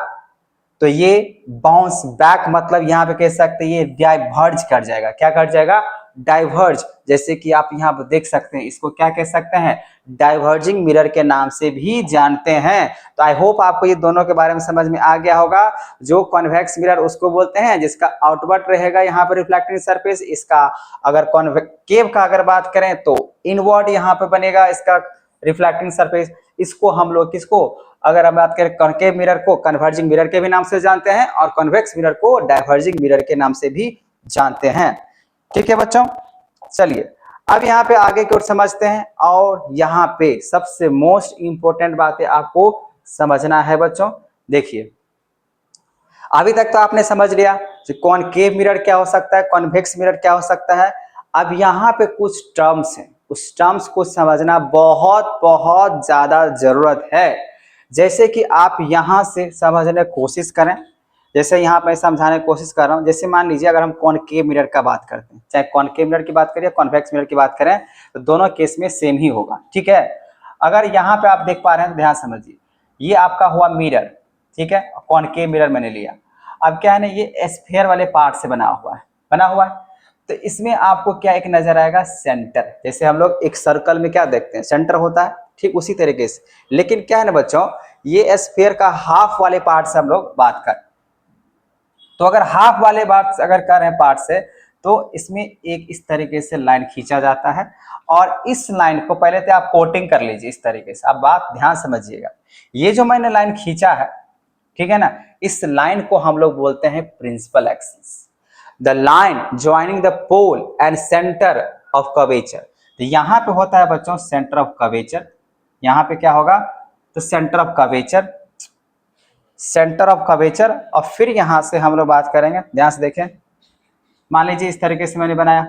तो ये बाउंस बैक, मतलब यहाँ पे कह सकते हैं ये डाइवर्ज कर जाएगा। क्या कर जाएगा, डाइवर्ज। जैसे कि आप यहाँ पर देख सकते हैं, इसको क्या कह सकते हैं, डाइवर्जिंग मिरर के नाम से भी जानते हैं। तो आई होप आपको ये दोनों के बारे में समझ में आ गया होगा। जो कॉन्वेक्स मिरर उसको बोलते हैं जिसका आउटवर्ड रहेगा यहाँ पर रिफ्लेक्टिंग सरफेस, इसका अगर कॉन्वेक्टिव का अगर बात करें तो इनवर्ड यहाँ पे बनेगा इसका रिफ्लेक्टिंग सरफेस। इसको हम लोग किसको, अगर हम बात करें कॉनकेव मिरर को कन्वर्जिंग मिरर के भी नाम से जानते हैं और कॉन्वेक्स मिरर को डाइवर्जिंग मिरर के नाम से भी जानते हैं, ठीक है बच्चों। चलिए अब यहाँ पे आगे की ओर समझते हैं, और यहाँ पे सबसे मोस्ट इंपोर्टेंट बातें आपको समझना है बच्चों। देखिए अभी तक तो आपने समझ लिया कि कॉनकेव मिरर क्या हो सकता है, कॉन्वेक्स मिरर क्या हो सकता है। अब यहाँ पे कुछ टर्म्स हैं, उस टर्म्स को समझना बहुत बहुत ज्यादा जरूरत है। जैसे कि आप यहाँ से समझने की कोशिश करें, जैसे यहाँ मैं समझाने की कोशिश कर रहा हूँ। जैसे मान लीजिए अगर हम कॉनकेव मिरर का बात करते हैं, चाहे कॉनकेव मिरर की बात करें कॉन्वेक्स मिरर की बात करें, तो दोनों केस में सेम ही होगा, ठीक है। अगर यहाँ पे आप देख पा रहे हैं तो ध्यान समझिए, ये आपका हुआ मिरर, ठीक है, कॉनकेव मिरर मैंने लिया। अब क्या है ना, ये स्फीयर वाले पार्ट से बना हुआ है, तो इसमें आपको क्या एक नजर आएगा, सेंटर। जैसे हम लोग एक सर्कल में क्या देखते हैं, सेंटर होता है, ठीक उसी तरीके से। लेकिन क्या है ना बच्चों, ये स्फीयर का हाफ वाले पार्ट से हम लोग बात करें, तो अगर हाफ वाले बात अगर कर रहे हैं पार्ट से, तो इसमें एक इस तरीके से लाइन खींचा जाता है, और इस लाइन को पहले तो आप कोटिंग कर लीजिए इस तरीके से। आप बात ध्यान समझिएगा, ये जो मैंने लाइन खींचा है, ठीक है ना, इस लाइन को हम लोग बोलते हैं principal axis, the line joining the pole and centre of curvature. तो यहां पे होता है बच्चों सेंटर ऑफ कर्वेचर, यहां पे क्या होगा, तो centre of curvature, centre of curvature. और फिर यहां से हम लोग बात करेंगे, ध्यान से देखें, मान लीजिए इस तरीके से मैंने बनाया,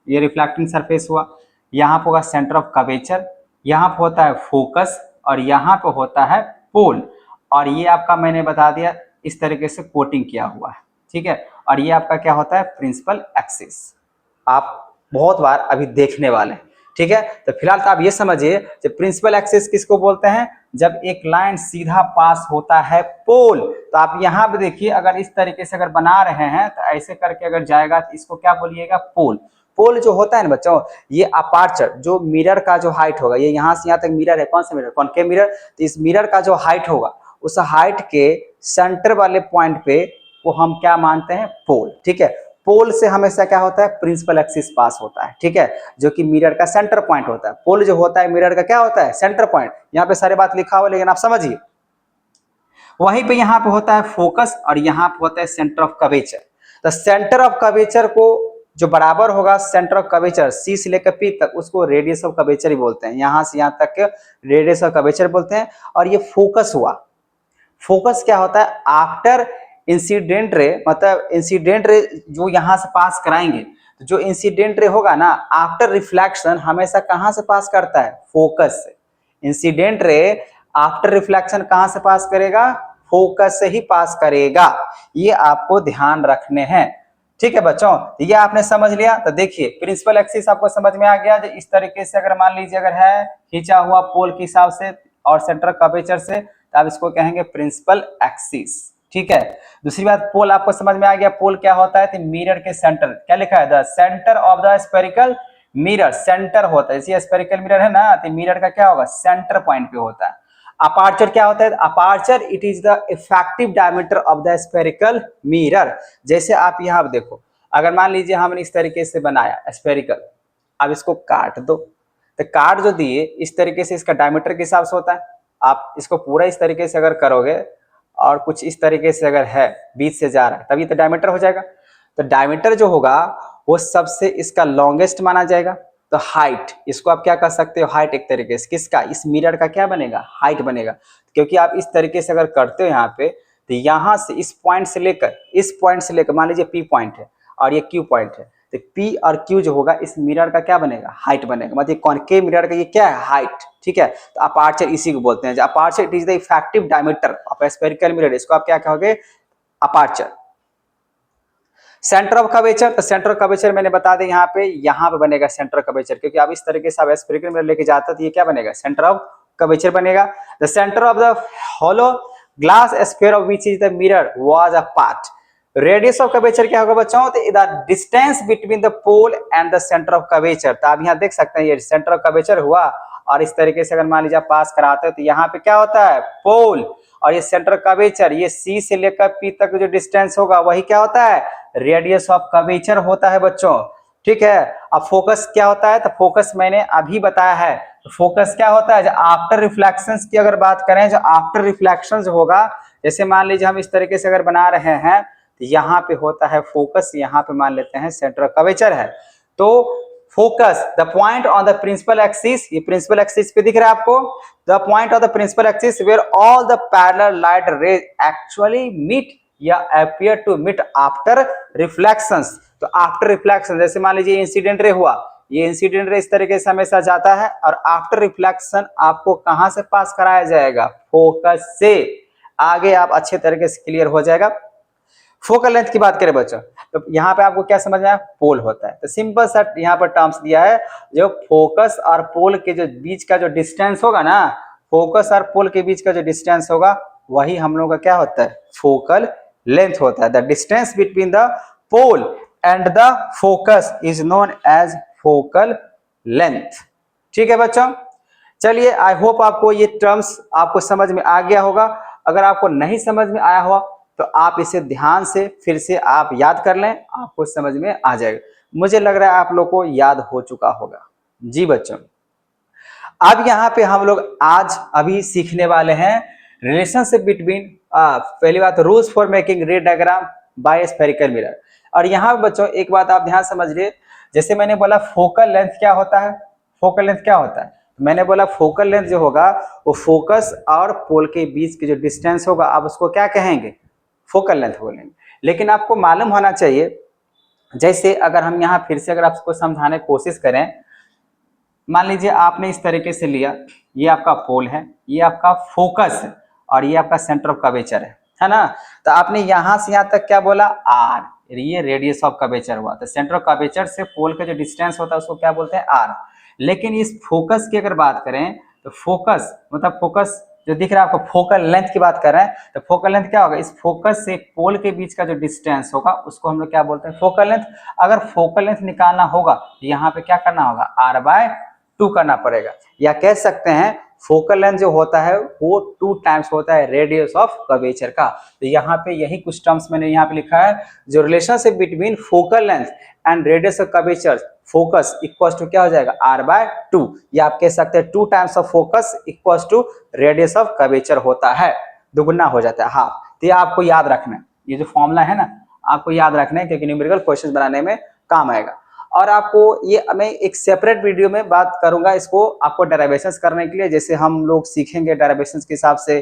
ये रिफ्लेक्टिंग सरफेस हुआ, यहाँ पे होगा सेंटर ऑफ कर्वेचर, यहाँ पे होता है फोकस, और यहाँ पे होता है पोल, और ये आपका मैंने बता दिया इस तरीके से कोटिंग किया हुआ है, ठीक है। और ये आपका क्या होता है, प्रिंसिपल एक्सिस। आप बहुत बार अभी देखने वाले हैं, ठीक है। तो फिलहाल तो आप ये समझिए कि प्रिंसिपल एक्सिस किसको बोलते हैं, जब एक लाइन सीधा पास होता है पोल। तो आप यहाँ पे देखिए, अगर इस तरीके से अगर बना रहे हैं तो ऐसे करके अगर जाएगा तो इसको क्या बोलिएगा, पोल। पोल जो होता है ना बच्चों, ये अपार्चर, जो मिरर का जो हाइट होगा, ये यहाँ से यहाँ तक मिरर है, कौन सा मिरर, कॉनकेव मिरर। तो इस मिरर का जो हाइट होगा, उस हाइट के सेंटर वाले पॉइंट पे वो हम क्या मानते हैं, पोल, ठीक है। पोल से हमेशा क्या होता है, प्रिंसिपल एक्सिस पास होता है, ठीक है, जो कि मिरर का सेंटर पॉइंट होता है। पोल जो होता है मिरर का क्या होता है, सेंटर पॉइंट। यहाँ पे सारी बात लिखा हुआ, लेकिन आप समझिए, वहीं पे यहाँ पे होता है फोकस, और यहाँ पे होता है सेंटर ऑफ कर्वेचर। तो सेंटर ऑफ कर्वेचर को जो बराबर होगा सेंटर ऑफ कर्वेचर, सी से लेकर पी तक, उसको रेडियस ऑफ कर्वेचर ही बोलते हैं। यहाँ से यहाँ तक रेडियस ऑफ कर्वेचर बोलते हैं। और ये फोकस हुआ, फोकस क्या होता है, आफ्टर इंसिडेंट रे, मतलब इंसिडेंट रे जो यहां से पास कराएंगे, तो जो इंसिडेंट रे होगा ना, आफ्टर रिफ्लेक्शन हमेशा कहां से पास करता है, फोकस से। इंसिडेंट रे आफ्टर रिफ्लेक्शन कहां से पास करेगा, फोकस से ही पास करेगा। ये आपको ध्यान रखने हैं, ठीक है बच्चों। ये आपने समझ लिया। तो देखिए प्रिंसिपल एक्सिस आपको समझ में आ गया। जो इस तरीके से अगर मान लीजिए अगर है खींचा हुआ पोल के हिसाब से और सेंटर कर्वेचर से, तो आप इसको कहेंगे प्रिंसिपल एक्सिस, ठीक है। दूसरी बात, पोल आपको समझ में आ गया। पोल क्या होता है, तो मिरर के सेंटर, क्या लिखा है, the centre of the spherical mirror, centre होता है। जैसे स्फेरिकल मिरर है ना, तो मिरर का क्या होगा, सेंटर पॉइंट पे होता है। अपार्चर क्या होता है, aperture it is the effective diameter of the spherical mirror. जैसे आप यहाँ देखो, अगर मान लीजिए हमने इस तरीके से बनाया स्फेरिकल, अब इसको काट दो, तो काट जो दिए इस तरीके से इसका डायमीटर के हिसाब से होता है। आप इसको पूरा इस तरीके से अगर करोगे और कुछ इस तरीके से अगर है, बीच से जा रहा है, तभी तो डायमीटर हो जाएगा। तो डायमीटर जो होगा वो सबसे इसका लॉन्गेस्ट माना जाएगा। तो हाइट, इसको आप क्या कर सकते हो, हाइट एक तरीके से किसका, इस मिरर का क्या बनेगा, हाइट बनेगा। क्योंकि आप इस तरीके से अगर करते हो यहाँ पे, तो यहाँ से इस पॉइंट से लेकर इस पॉइंट से लेकर, मान लीजिए पी पॉइंट है और ये क्यू पॉइंट है, तो पी और क्यू जो होगा इस मिरर का क्या बनेगा, हाइट बनेगा। मतलब कॉनकेव मिरर का ये क्या है, हाइट, ठीक है। तो अपार्चर इसी को बोलते हैं। Aperture it is the effective diameter of spherical mirror, इसको आप क्या कहोगे, अपार्चर। सेंटर ऑफ कर्वेचर, तो सेंटर ऑफ कर्वेचर मैंने बता दें यहाँ पे बनेगा सेंटर ऑफ कर्वेचर, क्योंकि आप इस तरीके से आप स्फेरिकल मिरर लेके जाते हो तो ये क्या बनेगा, सेंटर ऑफ कर्वेचर बनेगा। The centre of the hollow glass sphere of which is the mirror was a part. Radius of curvature क्या होगा बच्चों, तो the distance between the pole and the centre of curvature. तो आप यहाँ देख सकते हैं ये सेंटर ऑफ कर्वेचर हुआ, और इस तरीके से अगर मान लीजिए पास कराते हो तो यहाँ पे क्या होता है, पोल, और ये सेंटर कर्वेचर, ये सी से लेकर पी तक जो डिस्टेंस होगा वही क्या होता है, रेडियस ऑफ कर्वेचर होता है बच्चों, ठीक है। अब फोकस क्या होता है, तो फोकस मैंने अभी बताया है। तो फोकस क्या होता है, जो आफ्टर रिफ्लेक्शंस की अगर बात करें, जो आफ्टर रिफ्लेक्शंस होगा, जैसे मान लीजिए हम इस तरीके से अगर बना रहे हैं, तो यहाँ पे होता है फोकस, यहाँ पे मान लेते हैं सेंटर कर्वेचर है। तो focus the point on the principal axis, ये प्रिंसिपल एक्सिस पे दिख रहा है आपको, the point of the principal axis where all the parallel light rays actually meet या appear to meet after reflections. तो आफ्टर रिफ्लेक्शन, जैसे मान लीजिए इंसिडेंट रे हुआ, ये इंसिडेंट रे इस तरीके से हमेशा जाता है, और आफ्टर रिफ्लेक्शन आपको कहां से पास कराया जाएगा, फोकस से। आगे आप अच्छे तरीके से क्लियर हो जाएगा। फोकल लेंथ की बात करें बच्चों, तो यहाँ पे आपको क्या समझना है, पोल होता है। तो सिंपल सा यहाँ पर टर्म्स दिया है, जो फोकस और पोल के जो बीच का जो डिस्टेंस होगा ना, फोकस और पोल के बीच का जो डिस्टेंस होगा वही हम लोग का क्या होता है, फोकल लेंथ होता है। The distance between the pole and the focus is known as focal length. ठीक है बच्चों, चलिए आई होप आपको ये टर्म्स आपको समझ में आ गया होगा। अगर आपको नहीं समझ में आया हुआ तो आप इसे ध्यान से फिर से आप याद कर लें, आपको समझ में आ जाएगा। मुझे लग रहा है आप लोग को याद हो चुका होगा। जी बच्चों, अब यहाँ पे हम लोग आज अभी सीखने वाले हैं रिलेशनशिप बिटवीन, पहली बात rules for making ray diagram by spherical mirror. और यहाँ पे बच्चों एक बात आप ध्यान समझिए, जैसे मैंने बोला फोकल लेंथ क्या होता है, फोकल लेंथ क्या होता है, मैंने बोला फोकल लेंथ जो होगा वो फोकस और पोल के बीच की जो डिस्टेंस होगा आप उसको क्या कहेंगे, फोकल लेंथ बोलेंगे। लेकिन आपको मालूम होना चाहिए, जैसे अगर हम यहाँ फिर से अगर आपको समझाने की कोशिश करें, मान लीजिए आपने इस तरीके से लिया, ये आपका पोल है, ये आपका फोकस है और ये आपका सेंटर ऑफ कर्वेचर है ना। तो आपने यहां से यहां तक क्या बोला, आर, ये रेडियस ऑफ कर्वेचर हुआ। तो सेंटर ऑफ कर्वेचर से पोल का जो डिस्टेंस होता है उसको क्या बोलते हैं, आर। लेकिन इस फोकस की अगर बात करें तो फोकस मतलब फोकस जो दिख रहा है आपको, फोकल लेंथ की बात कर रहे हैं, तो फोकल लेंथ क्या होगा, इस फोकस से पोल के बीच का जो डिस्टेंस होगा उसको हम लोग क्या बोलते हैं, फोकल लेंथ। अगर फोकल लेंथ निकालना होगा तो यहाँ पे क्या करना होगा, आर बाय 2 करना पड़ेगा, या कह सकते हैं फोकल लेंथ जो होता है वो 2 टाइम्स होता है रेडियस ऑफ कर्वेचर का। तो यहाँ पे यही कुछ टर्म्स मैंने यहाँ पे लिखा है, जो relationship between focal length and radius of curvature, focus equal to क्या हो जाएगा, r बाय 2, या आप कह सकते हैं 2 times of focus equal to radius of curvature होता है, दुगुना हो जाता है हाफ। तो ये आपको याद रखना है, ये जो फॉर्मूला है ना आपको याद रखना है, क्योंकि न्यूमेरिकल क्वेश्चन बनाने में काम आएगा। और आपको ये मैं एक सेपरेट वीडियो में बात करूंगा इसको आपको डेरिवेशंस करने के लिए, जैसे हम लोग सीखेंगे डेरिवेशंस के हिसाब से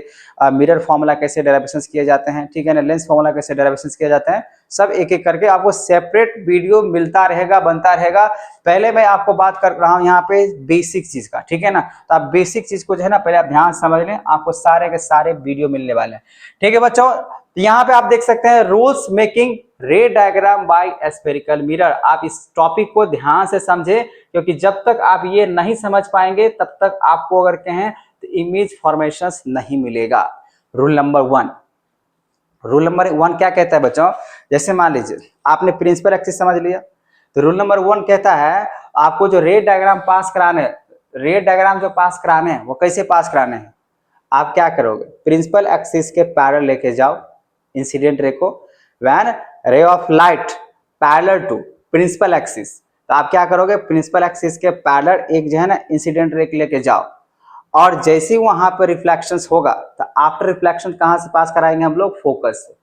मिरर फॉर्मूला कैसे डेरिवेशंस किए जाते हैं, ठीक है ना, लेंस फॉर्मूला कैसे डेरिवेशंस किए जाते हैं, सब एक एक करके आपको सेपरेट वीडियो मिलता रहेगा, बनता रहेगा। पहले मैं आपको बात कर रहा हूँ यहाँ पे बेसिक चीज का, ठीक है ना। तो आप बेसिक चीज को जो है ना पहले आप ध्यान समझ लें, आपको सारे के सारे वीडियो मिलने वाले हैं, ठीक है बच्चों। यहाँ पे आप देख सकते हैं rules making ray diagram by spherical mirror. आप इस टॉपिक को ध्यान से समझे, क्योंकि जब तक आप ये नहीं समझ पाएंगे तब तक आपको अगर कहें तो इमेज फॉर्मेशन नहीं मिलेगा। रूल नंबर 1, रूल नंबर 1 क्या कहता है बच्चों, जैसे मान लीजिए आपने प्रिंसिपल एक्सिस समझ लिया, तो रूल नंबर 1 कहता है आपको जो रे डायग्राम पास कराने, रे डायग्राम जो पास कराने हैं वो कैसे पास कराने हैं, आप क्या करोगे, प्रिंसिपल एक्सिस के पैरेलल लेके जाओ इंसिडेंट रे को, when ray of light parallel to principal axis, तो आप क्या करोगे, प्रिंसिपल एक्सिस के पैरेलल एक जो है ना इंसिडेंट रे लेके जाओ, और जैसे ही वहां पर रिफ्लेक्शंस होगा तो आफ्टर रिफ्लेक्शन कहां से पास कराएंगे हम लोग, फोकस से।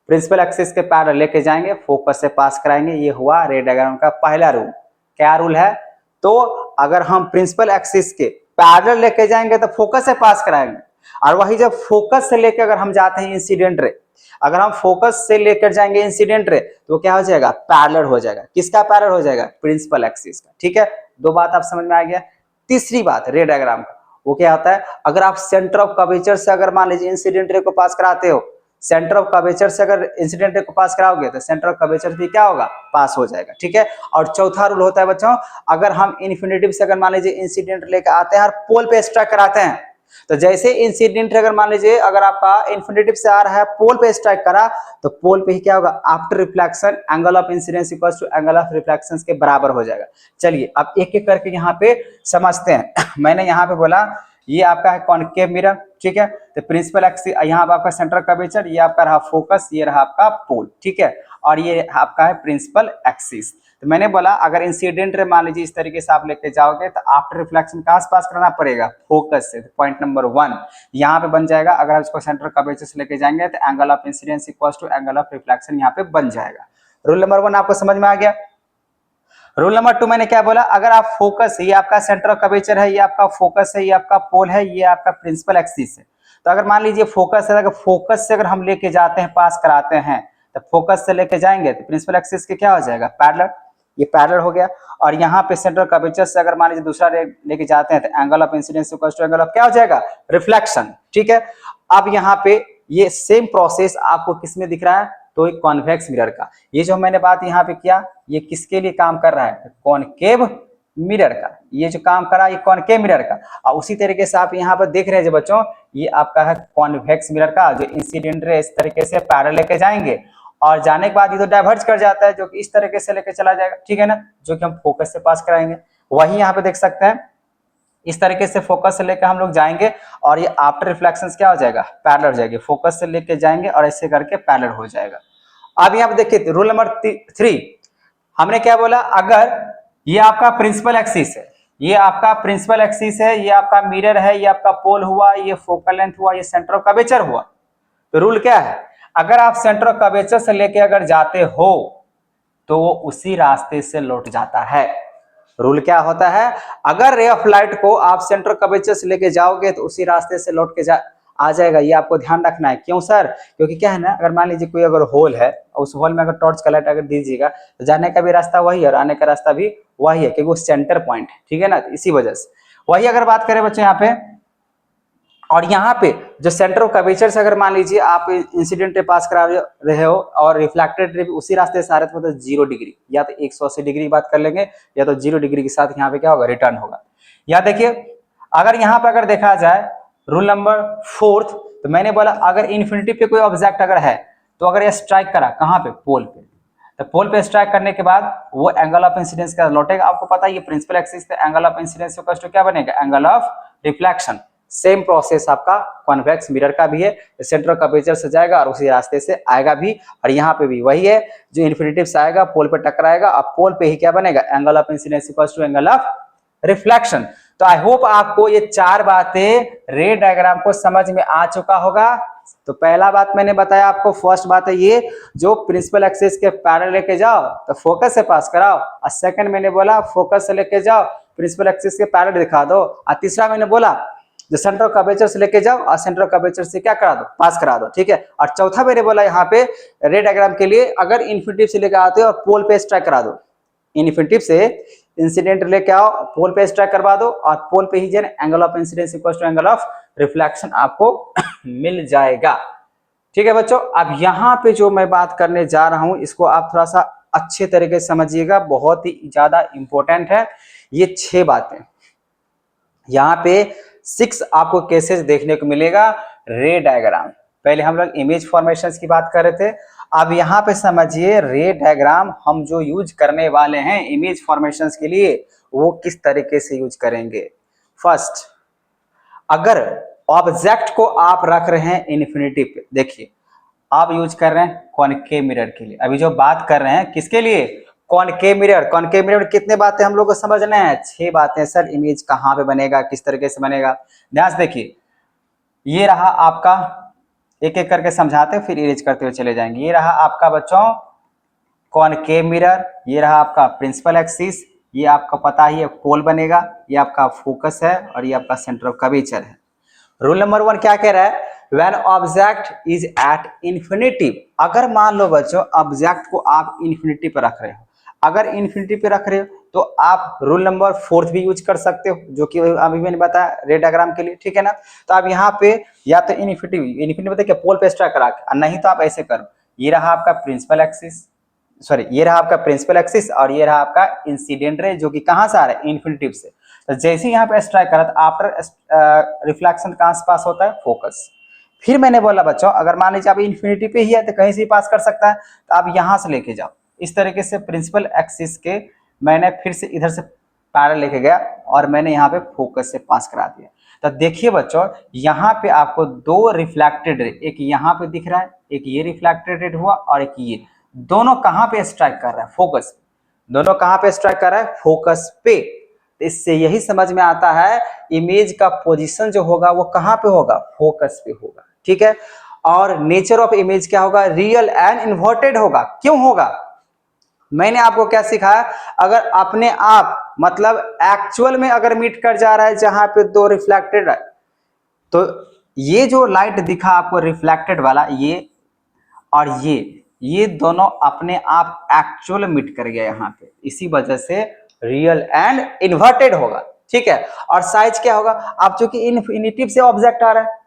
प्रिंसिपल एक्सिस के पैरेलल लेके जाएंगे, फोकस से पास कराएंगे। ये हुआ रे डायग्राम का पहला रूल। क्या रूल है, तो अगर हम प्रिंसिपल एक्सिस के पैरेलल लेके जाएंगे तो फोकस से पास कराएंगे, और वही जब फोकस से लेकर अगर हम जाते हैं इंसिडेंट रे, अगर हम फोकस से लेकर जाएंगे इंसिडेंट रे तो क्या हो जाएगा, पैरेलल हो जाएगा। किसका पैरेलल हो जाएगा, प्रिंसिपल एक्सिस का, ठीक है। 2 बात आप समझ में आ गया। तीसरी बात रे डायग्राम का वो क्या होता है, अगर आप सेंटर ऑफ कर्वेचर से अगर मान लीजिए इंसिडेंट रे को पास कराते हो, सेंटर ऑफ कर्वेचर से अगर इंसिडेंट रे को पास कराओगे तो सेंटर ऑफ कर्वेचर भी क्या होगा, पास हो जाएगा, ठीक है। और चौथा रूल होता है बच्चों, अगर हम इन्फिनिटिव से अगर मान लीजिए इंसिडेंट लेकर आते हैं और पोल पे स्ट्राइक कराते हैं, तो जैसे इंसिडेंट अगर मान लीजिए अगर आपका इन्फिनिटिव से आ रहा है, पोल पे स्ट्राइक करा, तो पोल पे ही क्या होगा, after reflection angle of incidence equals to angle of reflection के बराबर हो जाएगा। चलिए अब एक एक करके यहाँ पे समझते हैं। मैंने यहाँ पे बोला ये आपका है कॉनकेव मिरर, ठीक है। तो प्रिंसिपल एक्सिस यहाँ पे आपका सेंटर कर्वेचर, ये आपका रहा फोकस, ये रहा आपका पोल, ठीक है। और ये आपका है प्रिंसिपल एक्सिस। तो मैंने बोला अगर इंसिडेंट रे मान लीजिए इस तरीके से आप लेके जाओगे तो आफ्टर रिफ्लेक्शन कहां से पास करना पड़ेगा, फोकस से। पॉइंट नंबर 1 यहाँ पे बन जाएगा, अगर आप इसको सेंटर कर्वेचर से लेके जाएंगे तो angle of incidence equals to angle of reflection यहाँ पे बन जाएगा। रूल नंबर 1 आपको समझ में आ गया। रूल नंबर 2 मैंने क्या बोला, अगर आप फोकस, ये आपका सेंटर ऑफ कर्वेचर है, ये आपका फोकस है, ये आपका पोल है, ये आपका प्रिंसिपल एक्सिस है। तो अगर मान लीजिए फोकस है, अगर फोकस से अगर हम लेके जाते हैं, पास कराते हैं, तो फोकस से लेके जाएंगे तो प्रिंसिपल एक्सिस के क्या हो जाएगा, पैरेलल, ये पैरेलल हो गया। और यहाँ पे सेंटर ऑफ कर्वेचर से अगर मान लीजिए दूसरा रे लेके जाते हैं तो angle of incidence equal to angle of क्या हो जाएगा, रिफ्लेक्शन, ठीक है। अब यहाँ पे ये सेम प्रोसेस आपको किस में दिख रहा है, तो एक कॉन्वेक्स मिरर का। ये जो मैंने बात यहाँ पे किया ये किसके लिए काम कर रहा है, कॉनकेव मिरर का। ये जो काम कर रहा है ये कॉनकेव मिरर का। और उसी तरीके से आप यहाँ पर देख रहे हैं जो बच्चों, ये आपका है कॉन्वेक्स मिरर का, जो इंसिडेंट रे इस तरीके से पैरेलल लेके जाएंगे और जाने के बाद ये तो डाइवर्ज कर जाता है, जो कि इस तरीके से लेके चला जाएगा, ठीक है ना, जो कि हम फोकस से पास कराएंगे। वही यहाँ पे देख सकते हैं, इस तरीके से फोकस से लेकर हम लोग जाएंगे और ये आफ्टर रिफ्लेक्शन क्या हो जाएगा, पैरेलल हो जाएगी। फोकस से लेके जाएंगे और ऐसे करके पैरेलल हो जाएगा। अब यहाँ पे देखिए रूल नंबर 3 हमने क्या बोला, अगर ये आपका प्रिंसिपल एक्सिस है, ये आपका प्रिंसिपल एक्सिस है, ये आपका मिरर है, ये आपका पोल हुआ, ये फोकल लेंथ हुआ, ये सेंटर ऑफ कर्वेचर हुआ, तो रूल क्या है, अगर आप सेंटर ऑफ कर्वेचर से लेके अगर जाते हो तो वो उसी रास्ते से लौट जाता है। रूल क्या होता है, अगर रे ऑफ लाइट को आप सेंटर कर्वेचर से लेके जाओगे तो उसी रास्ते से लौट के आ जाएगा। ये आपको ध्यान रखना है। क्यों सर, क्योंकि क्या है ना, अगर मान लीजिए कोई अगर होल है, उस होल में अगर टॉर्च का लाइट अगर दीजिएगा तो जाने का भी रास्ता वही है और आने का रास्ता भी वही है, क्योंकि वो सेंटर पॉइंट है, ठीक है ना, इसी वजह से। वही अगर बात करें बच्चों यहाँ पे, और यहाँ पे जो सेंटर ऑफ कर्वेचर से अगर मान लीजिए आप इंसिडेंट रे पास करा रहे हो और रिफ्लेक्टेड रे भी उसी रास्ते से आ रहे थे, मतलब 0 डिग्री या तो 180 डिग्री बात कर लेंगे, या तो 0 डिग्री के साथ यहाँ पे क्या होगा, रिटर्न होगा। या देखिए अगर यहाँ पे अगर देखा जाए रूल नंबर 4, तो मैंने बोला अगर इन्फिनिटी पे कोई ऑब्जेक्ट अगर है तो अगर ये स्ट्राइक करा कहाँ पे, पोल पे, तो पोल पे स्ट्राइक करने के बाद वो एंगल ऑफ इंसिडेंस का लौटेगा। आपको पता है ये प्रिंसिपल एक्सिस पे एंगल ऑफ इंसिडेंस क्या बनेगा, angle of reflection. Same process आपका कॉन्वेक्स मिरर का भी है, सेंटर ऑफ कर्वेचर से जाएगा और उसी रास्ते से आएगा भी, और यहाँ पे भी वही है, जो इन्फिनिटिव से आएगा पोल पे टकराएगा और पोल पे ही क्या बनेगा, angle of incidence equals to angle of reflection. तो आई होप आपको ये 4 बातें रे डायग्राम को समझ में आ चुका होगा। तो पहला बात मैंने बताया आपको, फर्स्ट बात है ये, जो प्रिंसिपल एक्सिस के पैरेलल लेके जाओ तो फोकस से पास कराओ, और सेकंड मैंने बोला फोकस से लेके जाओ प्रिंसिपल एक्सिस के पैरेलल दिखा दो, और तीसरा मैंने बोला जो सेंटर ऑफ कर्वेचर से लेके जाओ और सेंटर ऑफ कर्वेचर से क्या करा दो, पास करा दो, ठीक है। और चौथा मैंने बोला यहाँ पे रे डायग्राम के लिए, अगर इन्फिनिटिव से लेके आते हो और पोल पे स्ट्राइक करा दो, इन्फिनिटिव से इंसिडेंट लेके आओ, पोल पे स्ट्राइक करवा दो और पोल पे ही जो angle of incidence equals to angle of reflection आपको मिल जाएगा, ठीक है बच्चों। अब यहाँ पे जो मैं बात करने जा रहा हूं इसको आप थोड़ा सा अच्छे तरीके से समझिएगा, बहुत ही ज्यादा इंपॉर्टेंट है ये 6 बातें। यहाँ पे 6 आपको केसेस देखने को मिलेगा रे डायग्राम। पहले हम लोग इमेज फॉर्मेशंस की बात कर रहे थे, अब यहाँ पे समझिए रे डायग्राम हम जो यूज करने वाले हैं इमेज फॉर्मेशंस के लिए वो किस तरीके से यूज करेंगे। फर्स्ट, अगर ऑब्जेक्ट को आप रख रहे हैं इन्फिनिटी पे, देखिए आप यूज कर रहे हैं कॉनकेव मिरर के लिए, अभी जो बात कर रहे हैं किसके लिए, कॉनकेव मिरर। कॉनकेव मिरर में कितने बातें हम लोग को समझना है, 6 बातें। सर इमेज कहाँ पे बनेगा, किस तरीके से बनेगा, ध्यान से देखिए। ये रहा आपका, एक एक करके समझाते फिर इरेज करते हुए चले जाएंगे। ये रहा आपका बच्चों कॉनकेव मिरर, ये रहा आपका प्रिंसिपल एक्सिस, ये आपका पता ही है पोल बनेगा, ये आपका फोकस है और ये आपका सेंटर ऑफ कर्वेचर है। रूल नंबर 1 क्या कह रहा है, when object is at infinity, अगर मान लो बच्चों ऑब्जेक्ट को आप इन्फिनिटी पे रख रहे हो, अगर इन्फिनिटी पे रख रहे हो तो आप रूल नंबर 4 भी यूज कर सकते हो, जो कि अभी मैंने बताया रे डायग्राम के लिए, ठीक है ना। तो आप यहाँ पे या तो इन्फिनिटी बताइए पोल पे स्ट्राइक करा के, नहीं तो आप ऐसे करो, ये रहा आपका प्रिंसिपल एक्सिस, सॉरी ये रहा आपका प्रिंसिपल एक्सिस और ये रहा आपका इंसिडेंट रे, जो कि कहाँ से आ रहा है, इन्फिनिटिव से। तो जैसे यहाँ पे स्ट्राइक करा तो आफ्टर रिफ्लेक्शन कहाँ से पास होता है, फोकस। फिर मैंने बोला बच्चों अगर मान लीजिए आप इन्फिनिटी पे ही है तो कहीं से भी पास कर सकता है, तो आप यहाँ से लेके जाओ इस तरीके से प्रिंसिपल एक्सिस के, मैंने फिर से इधर से पैरेलल लेके गया और मैंने यहाँ पे फोकस से पास करा दिया। तो देखिए बच्चों यहाँ पे आपको 2 रिफ्लेक्टेड रे, एक यहाँ पे दिख रहा है, एक ये रिफ्लेक्टेड रे हुआ और एक ये, दोनों कहाँ पे स्ट्राइक कर रहा है, फोकस। दोनों कहाँ पे स्ट्राइक कर रहा है, फोकस पे। इससे यही समझ में आता है इमेज का पोजीशन जो होगा वो कहाँ पे होगा, फोकस पे होगा, ठीक है। और नेचर ऑफ इमेज क्या होगा, रियल एंड इन्वर्टेड होगा। क्यों होगा, मैंने आपको क्या सिखाया, अगर अपने आप मतलब एक्चुअल में अगर मीट कर जा रहा है जहां पे 2 रिफ्लेक्टेड है, तो ये जो लाइट दिखा आपको रिफ्लेक्टेड वाला, ये और ये दोनों अपने आप एक्चुअल मीट कर गया यहाँ पे, इसी वजह से रियल एंड इन्वर्टेड होगा, ठीक है। और साइज क्या होगा, आप चूंकि इन्फिनिटिव से ऑब्जेक्ट आ रहा है,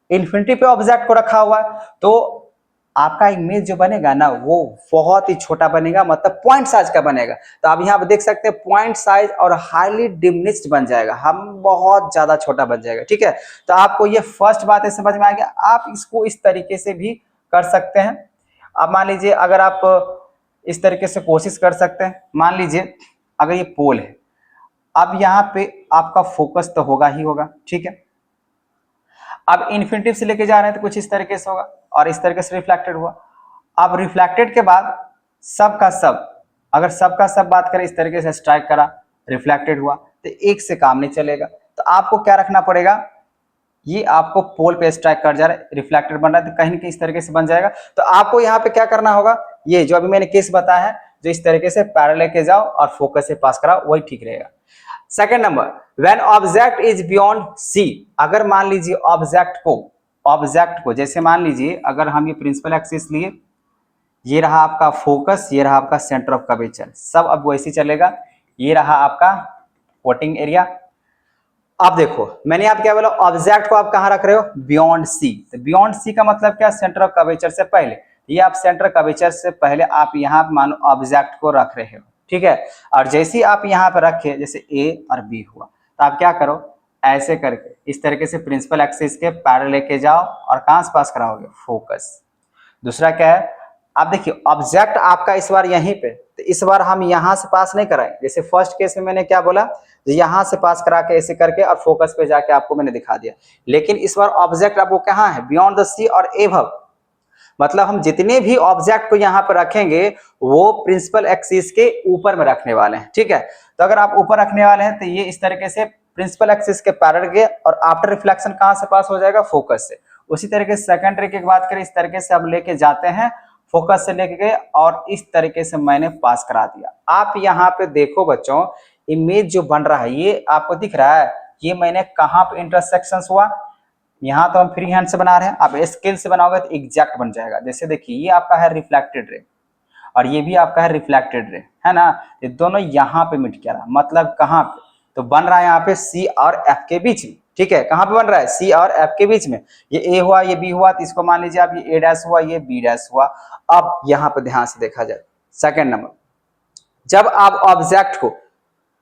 इन्फिनिटी पे ऑब्जेक्ट को रखा हुआ है, तो आपका इमेज जो बनेगा ना वो बहुत ही छोटा बनेगा, मतलब पॉइंट साइज का बनेगा। तो आप यहाँ पे देख सकते हैं पॉइंट साइज और हाईली डिमिनिश्ड बन जाएगा, हम बहुत ज्यादा छोटा बन जाएगा, ठीक है। तो आपको ये फर्स्ट बात है समझ में आ गया, आप इसको इस तरीके से भी कर सकते हैं। अब मान लीजिए अगर आप इस तरीके से कोशिश कर सकते हैं, मान लीजिए अगर ये पोल है, अब यहाँ पे आपका फोकस तो होगा ही होगा, ठीक है। अब इन्फिनिटिव से लेके जा रहे हैं तो कुछ इस तरीके से होगा और इस तरीके से रिफ्लेक्टेड हुआ। अब रिफ्लेक्टेड के बाद सब का सब, अगर सब का सब बात करें, इस तरीके से स्ट्राइक करा, रिफ्लेक्टेड हुआ, तो एक से काम नहीं चलेगा। तो आपको क्या रखना पड़ेगा, ये आपको पोल पे स्ट्राइक कर जा रहा है, रिफ्लेक्टेड बन रहा है, तो कहीं ना कहीं इस तरीके से बन जाएगा। तो आपको यहाँ पे क्या करना होगा, ये जो अभी मैंने केस बताया है, जो इस तरीके से पैरेलल लेके जाओ और फोकस से पास कराओ, वही ठीक रहेगा। Second number, when object is beyond C, अगर मान लीजिए ऑब्जेक्ट को जैसे मान लीजिए अगर हम ये प्रिंसिपल एक्सिस लिए, ये रहा आपका फोकस, ये रहा आपका सेंटर ऑफ कर्वेचर, सब अब वैसे चलेगा। ये रहा आपका पोटिंग एरिया। अब देखो मैंने आप क्या बोला, ऑब्जेक्ट को आप कहाँ रख रहे हो, बियॉन्ड सी। तो बियॉन्ड सी का मतलब क्या, सेंटर ऑफ कर्वेचर से पहले। ये आप सेंटर कर्वेचर से पहले आप यहाँ मानो ऑब्जेक्ट को रख रहे हो, ठीक है। और जैसे ही आप यहाँ पे रखे, जैसे ए और बी हुआ, तो आप क्या करो, ऐसे करके इस तरीके से प्रिंसिपल एक्सिस के पैरेलल लेके जाओ और कहाँ से पास कराओगे, फोकस। दूसरा क्या है, आप देखिए ऑब्जेक्ट आपका इस बार यहीं पे, तो इस बार हम यहाँ से पास नहीं कराएं। जैसे फर्स्ट केस में मैंने क्या बोला, यहाँ से पास करा के ऐसे करके और फोकस पे जाके आपको मैंने दिखा दिया। लेकिन इस बार ऑब्जेक्ट आपको कहाँ है, बियॉन्ड द सी और एबव। मतलब हम जितने भी ऑब्जेक्ट को यहाँ पर रखेंगे वो प्रिंसिपल एक्सिस के ऊपर में रखने वाले हैं, ठीक है। तो अगर आप ऊपर रखने वाले हैं तो ये इस तरीके से प्रिंसिपल एक्सिस के पैरेलल के, और आफ्टर रिफ्लेक्शन कहाँ से पास हो जाएगा, फोकस से। उसी तरीके से सेकेंडरी की बात करें, इस तरीके से हम लेके जाते हैं, फोकस से लेके गए और इस तरीके से मैंने पास करा दिया। आप यहाँ पे देखो बच्चों, इमेज जो बन रहा है ये आपको दिख रहा है, ये मैंने कहाँ पे इंटरसेक्शन हुआ, यहाँ तो हम फ्री हैंड से बना रहे हैं, आप स्केल से बनाओगे तो एग्जैक्ट बन जाएगा। जैसे देखिए ये आपका है रिफ्लेक्टेड रे और ये भी आपका है रिफ्लेक्टेड रे, है ना। ये दोनों यहाँ पे मिट गया, मतलब कहाँ पे, तो बन रहा है यहाँ पे सी और एफ के बीच में, ठीक है। कहाँ पे बन रहा है, सी और एफ के बीच में। ये ए हुआ, ये बी हुआ, तो इसको मान लीजिए आप ये ए डैश हुआ, ये बी डैश हुआ। अब यहाँ पे ध्यान से देखा जाए, सेकेंड नंबर, जब आप ऑब्जेक्ट को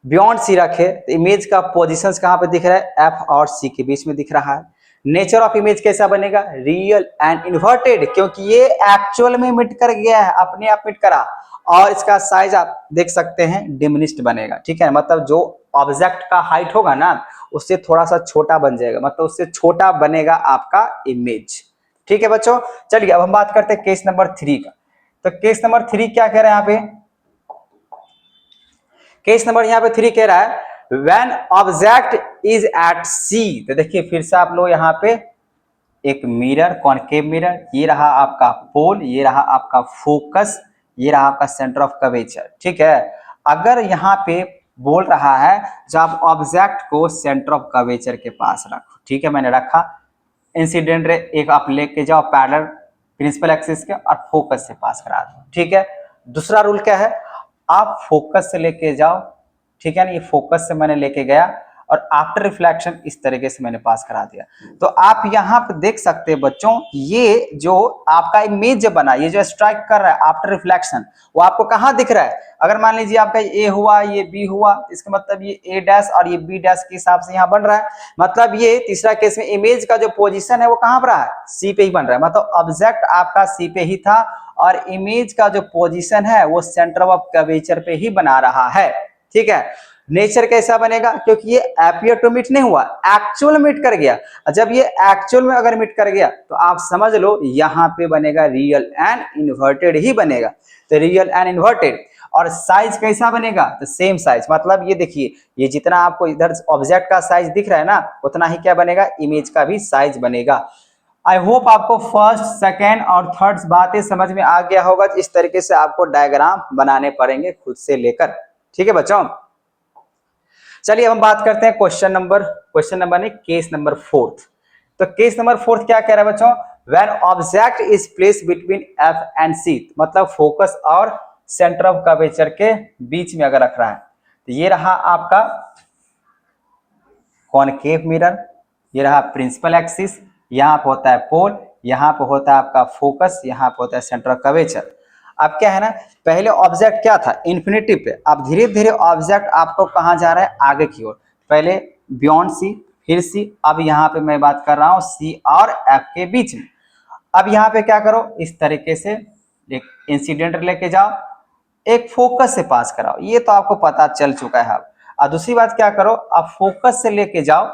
बियॉन्ड सी रखे तो इमेज का पोजिशन कहाँ पे दिख रहा है, एफ और सी के बीच में दिख रहा है। नेचर ऑफ इमेज कैसा बनेगा, रियल एंड इन्वर्टेड, क्योंकि ये एक्चुअल में मिट कर गया है, अपने आप मिट करा। और इसका साइज आप देख सकते हैं डिमिनिश्ड बनेगा, ठीक है। मतलब जो ऑब्जेक्ट का हाइट होगा ना उससे थोड़ा सा छोटा बन जाएगा, मतलब उससे छोटा बनेगा आपका इमेज, ठीक है बच्चों। चलिए अब हम बात करते हैं केस नंबर 3 का। तो केस नंबर 3 क्या कह रहे हैं यहाँ पे, केस नंबर यहाँ पे 3 कह रहा है व्हेन ऑब्जेक्ट इज एट सी। तो देखिए फिर से आप लोग यहाँ पे एक मिरर, कॉनकेव मिरर, ये रहा आपका पोल, ये रहा आपका फोकस, ये रहा आपका सेंटर ऑफ कर्वेचर, ठीक है। अगर यहाँ पे बोल रहा है जब आप ऑब्जेक्ट को सेंटर ऑफ कर्वेचर के पास रखो, ठीक है, मैंने रखा, इंसिडेंट रे एक आप लेके जाओ पैरेलल प्रिंसिपल एक्सिस के और फोकस से पास करा दो, ठीक है। दूसरा रूल क्या है, आप फोकस से लेके जाओ, ठीक है ना, ये फोकस से मैंने लेके गया और आफ्टर रिफ्लेक्शन इस तरीके से मैंने पास करा दिया। तो आप यहाँ पे देख सकते हैं बच्चों, ये जो आपका इमेज जो बना, ये जो स्ट्राइक कर रहा है आफ्टर रिफ्लेक्शन, वो आपको कहाँ दिख रहा है। अगर मान लीजिए आपका ए हुआ, ये बी हुआ, इसका मतलब ये ए डैश और ये बी डैश के हिसाब से यहाँ बन रहा है। मतलब ये तीसरा केस में इमेज का जो पोजीशन है वो कहाँ पर है, सी पे ही बन रहा है। मतलब ऑब्जेक्ट आपका सी पे ही था और इमेज का जो पोजीशन है वो सेंटर ऑफ कर्वेचर पे ही बना रहा है, ठीक है। नेचर कैसा बनेगा, क्योंकि ये एपियर टू मिट नहीं हुआ, एक्चुअल मिट कर गया। जब ये एक्चुअल में अगर मिट कर गया तो आप समझ लो यहाँ पे बनेगा रियल एंड इन्वर्टेड ही बनेगा। तो रियल एंड इन्वर्टेड, और साइज कैसा बनेगा, तो सेम साइज। मतलब ये देखिए, ये जितना आपको इधर ऑब्जेक्ट का साइज दिख रहा है ना, उतना ही क्या बनेगा, इमेज का भी साइज बनेगा। आई होप आपको फर्स्ट, सेकेंड और थर्ड बातें समझ में आ गया होगा। इस तरीके से आपको डायग्राम बनाने पड़ेंगे खुद से लेकर, ठीक है बच्चों। चलिए अब हम बात करते हैं क्वेश्चन नंबर नहीं, केस नंबर 4। तो केस नंबर 4 क्या कह रहा है बच्चों, when object is placed between F and C, मतलब फोकस और सेंटर ऑफ कर्वेचर के बीच में अगर रख रहा है, तो ये रहा आपका कॉनकेव मिरर, ये रहा प्रिंसिपल एक्सिस, यहाँ पे होता है पोल, यहाँ पे होता है आपका फोकस, यहाँ पे होता है सेंटर ऑफ कर्वेचर। अब क्या है ना, पहले ऑब्जेक्ट क्या था, इन्फिनिटी पे, अब धीरे धीरे ऑब्जेक्ट आपको कहाँ जा रहा है, आगे की ओर। पहले बियॉन्ड सी, फिर सी, अब यहाँ पे मैं बात कर रहा हूँ सी और एफ के बीच में। अब यहाँ पे क्या करो, इस तरीके से एक इंसिडेंट लेके जाओ, एक फोकस से पास कराओ, ये तो आपको पता चल चुका है। और दूसरी बात क्या करो, आप फोकस से लेके जाओ,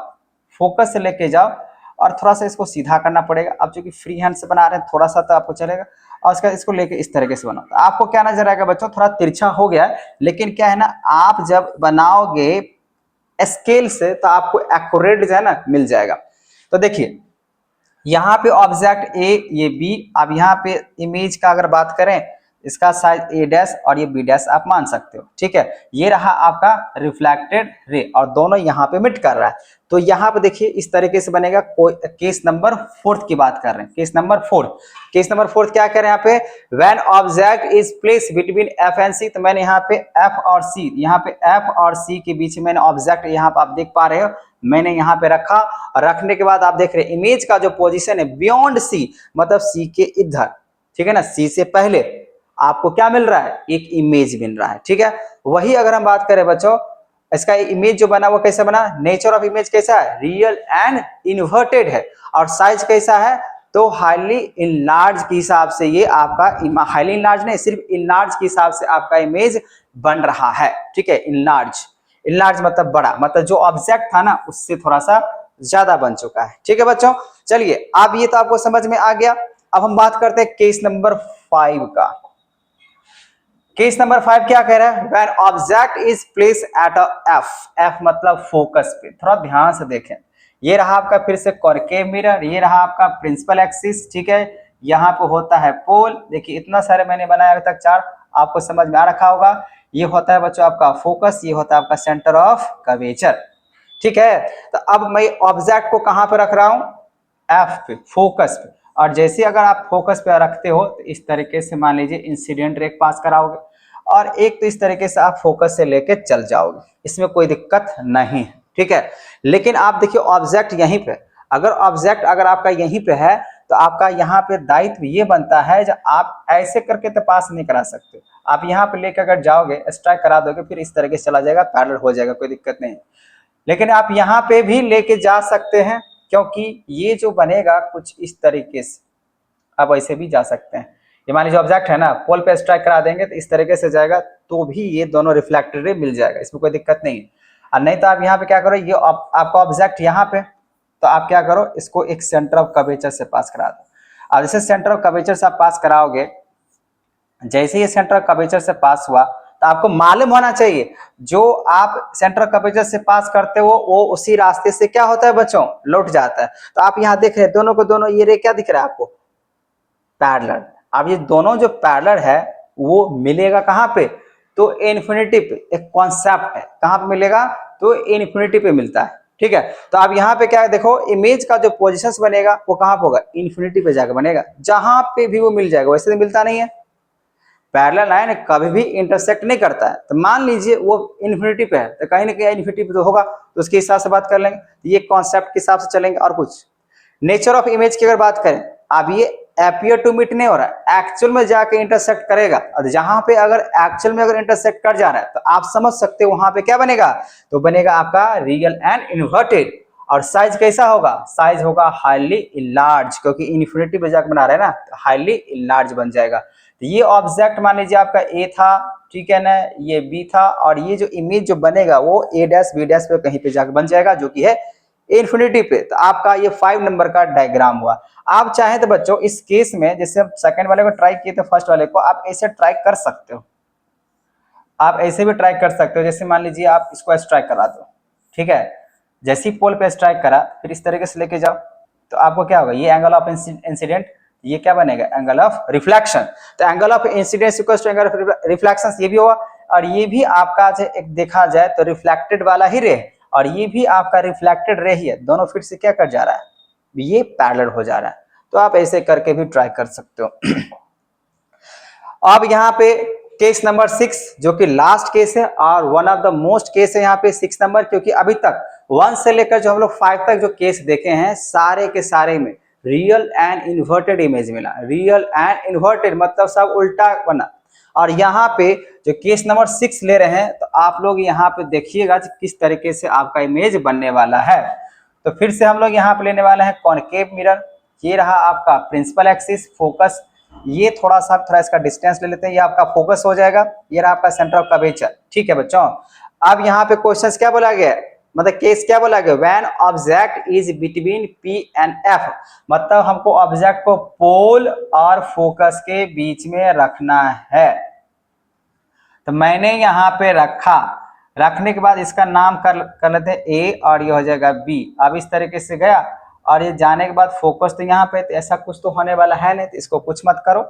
फोकस से लेके जाओ और थोड़ा सा इसको सीधा करना पड़ेगा। अब जो कि फ्री हैंड से बना रहे हैं थोड़ा सा तो आपको चलेगा, और उसका इसको लेके इस तरीके से बनाओ। तो आपको क्या नजर आएगा बच्चों, थोड़ा तिरछा हो गया है, लेकिन क्या है ना, आप जब बनाओगे स्केल से तो आपको एक्यूरेट जो है ना मिल जाएगा। तो देखिए यहाँ पे ऑब्जेक्ट ए, ये बी, अब यहाँ पे इमेज का अगर बात करें, इसका साइज ए डैश और ये बी डैश आप मान सकते हो, ठीक है। ये रहा आपका रिफ्लेक्टेड रे और दोनों यहाँ पे मिट कर रहा है। तो यहाँ पे देखिए इस तरीके से बनेगा। कोई केस नंबर 4 की बात कर रहे हैं, केस नंबर 4। केस नंबर 4 क्या करें यहाँ पे, when object is placed between F and C. तो मैंने यहाँ पे एफ और सी, यहाँ पे एफ और सी के बीच में मैंने ऑब्जेक्ट यहाँ पे आप देख पा रहे हो मैंने यहाँ पे रखा, और रखने के बाद आप देख रहे हैं इमेज का जो पोजीशन है बियॉन्ड सी, मतलब सी के इधर, ठीक है ना, सी से पहले आपको क्या मिल रहा है, एक इमेज मिल रहा है, ठीक है। वही अगर हम बात करें बच्चों, इसका इमेज जो बना वो कैसा बना, नेचर ऑफ इमेज कैसा है, रियल एंड इन्वर्टेड है, और साइज कैसा है, तो हाईली इनलार्ज के हिसाब से ये आपका, हाईली इनलार्ज नहीं, सिर्फ इनलार्ज के हिसाब से आपका इमेज बन रहा है, ठीक है। इनलार्ज, इनलार्ज मतलब बड़ा, मतलब जो ऑब्जेक्ट था ना उससे थोड़ा सा ज्यादा बन चुका है, ठीक है बच्चों। चलिए अब ये तो आपको समझ में आ गया। अब हम बात करते हैं केस नंबर 5 का। केस नंबर 5 क्या कह रहा है, when object is place at a F, F मतलब फोकस पे, थोड़ा ध्यान से देखें। ये रहा आपका फिर से कॉनकेव मिरर, ये रहा आपका प्रिंसिपल एक्सिस, ठीक है। यहाँ पे होता है पोल, देखिए इतना सारे मैंने बनाया अभी तक 4, आपको समझ में आ रखा होगा। ये होता है बच्चों आपका फोकस, ये होता है आपका सेंटर ऑफ कर्वेचर, ठीक है। तो अब मैं ऑब्जेक्ट को कहां पे रख रहा हूं, एफ पे, फोकस पे। और जैसे अगर आप फोकस पे रखते हो तो इस तरीके से मान लीजिए इंसिडेंट रे पास कराओगे, और एक तो इस तरीके से आप फोकस से लेके चल जाओगे, इसमें कोई दिक्कत नहीं है, ठीक है। लेकिन आप देखिए ऑब्जेक्ट यहीं पे, अगर ऑब्जेक्ट अगर आपका यहीं पे है तो आपका यहाँ पे दायित्व ये बनता है जो आप ऐसे करके तो पास नहीं करा सकते, आप यहाँ पे लेकर अगर जाओगे स्ट्राइक करा दोगे फिर इस तरीके से चला जाएगा, पैरेलल हो जाएगा, कोई दिक्कत नहीं। लेकिन आप यहाँ पे भी लेके जा सकते हैं, क्योंकि ये जो बनेगा कुछ इस तरीके से, आप ऐसे भी जा सकते हैं। ये मान लीजिए ऑब्जेक्ट है ना, पोल पे स्ट्राइक करा देंगे तो इस तरीके से जाएगा, तो भी ये दोनों रिफ्लेक्टेड रे मिल जाएगा, इसमें कोई दिक्कत नहीं है। और नहीं तो आप यहाँ पे क्या करो, ये आपका ऑब्जेक्ट यहाँ पे, तो आप क्या करो, इसको एक सेंटर ऑफ कर्वेचर से पास करा दो। अब जैसे सेंटर ऑफ कर्वेचर से आप पास कराओगे, जैसे ये सेंटर ऑफ कर्वेचर से पास हुआ तो आपको मालूम होना चाहिए जो आप सेंटर ऑफ कर्वेचर से पास करते हो वो उसी रास्ते से क्या होता है बच्चों, लौट जाता है। तो आप यहाँ देख रहे हैं दोनों को दोनों, ये रे क्या दिख रहा है आपको, पैरेलल। अब ये दोनों जो पैरेलल है वो मिलेगा कहाँ पे, तो इन्फिनिटी पे। एक कॉन्सेप्ट है, कहाँ पे मिलेगा, तो इन्फिनिटी पे मिलता है, ठीक है। तो आप यहाँ पे क्या है देखो, इमेज का जो पोजीशंस बनेगा वो कहाँ पे होगा, इन्फिनिटी पे जाकर बनेगा, जहां पे भी वो मिल जाएगा, वैसे तो मिलता नहीं है। पैरेलल लाइन कभी भी इंटरसेक्ट नहीं करता है, तो मान लीजिए वो इन्फिनिटी पे है तो कहीं ना कहीं इन्फिनिटी पे तो होगा, तो उसके हिसाब से बात कर लेंगे, ये कॉन्सेप्ट के हिसाब से चलेंगे। और कुछ नेचर ऑफ इमेज की अगर बात करें, अब ये एपियर टू मीट नहीं हो रहा है, एक्चुअल में जाके इंटरसेक्ट करेगा, और जहां पे अगर एक्चुअल में अगर इंटरसेक्ट कर जा रहा है तो आप समझ सकते हो वहां पे क्या बनेगा, तो बनेगा आपका रियल एंड इन्वर्टेड। और साइज कैसा होगा, साइज होगा हाईली इनलार्ज, क्योंकि इन्फिनिटी पे जाकर बना रहे हैं ना, तो हाईली इनलार्ज बन जाएगा। तो ये ऑब्जेक्ट मान लीजिए आपका ए था, ठीक है ना, ये बी था, और ये जो इमेज जो बनेगा वो ए डैश बी डैश पे कहीं पे जाकर बन जाएगा, जो कि है इन्फिनिटी पे। तो आपका ये 5 नंबर का डायग्राम हुआ। आप चाहें तो बच्चों इस केस में जैसे हम सेकंड वाले को ट्राई किए थे, फर्स्ट वाले को आप ऐसे ट्राई कर सकते हो, आप ऐसे भी ट्राई कर सकते हो। जैसे मान लीजिए आप इसको स्ट्राइक करा दो, ठीक है, जैसे ही पोल पे स्ट्राइक करा फिर इस तरीके से लेके जाओ, तो आपको क्या होगा, ये एंगल ऑफ इंसिडेंट, ये क्या बनेगा, एंगल ऑफ रिफ्लेक्शन। तो angle of incidence equals to angle of reflection, ये भी होगा। और ये भी आपका एक देखा जाए तो रिफ्लेक्टेड वाला ही रे, और ये भी आपका रिफ्लेक्टेड रे ही है, दोनों फिर से क्या कर जा रहा है, ये पैरेलल हो जा रहा है। तो आप ऐसे करके भी ट्राई कर सकते हो। अब यहाँ पे केस नंबर 6 जो कि लास्ट केस है और one of the most case है यहाँ पे 6 नंबर, क्योंकि अभी तक 1 से लेकर जो हम लोग 5 तक जो केस देखे हैं सारे के सारे में रियल एंड इन्वर्टेड इमेज मिला, रियल एंड इन्वर्टेड मतलब सब उल्टा बना। और यहाँ पे जो केस नंबर 6 ले रहे हैं तो आप लोग यहाँ पे देखिएगा किस तरीके से आपका इमेज बनने वाला है। तो फिर से हम लोग यहाँ पे लेने वाले हैं कॉनकेव मिरर, ये रहा आपका प्रिंसिपल एक्सिस फोकस, ये थोड़ा इसका डिस्टेंस ले लेते हैं, ये आपका फोकस हो जाएगा, ये रहा आपका सेंटर ऑफ कर्वेचर। ठीक है बच्चों, अब यहाँ पे क्वेश्चन क्या बोला गया है, मतलब केस क्या बोला गया, when object is between P and F, मतलब हमको ऑब्जेक्ट को पोल और फोकस के बीच में रखना है। तो मैंने यहाँ पे रखा, रखने के बाद इसका नाम कर लेते हैं A और ये हो जाएगा B। अब इस तरीके से गया और ये जाने के बाद फोकस तो यहाँ पे, तो ऐसा कुछ तो होने वाला है नहीं, तो इसको कुछ मत करो।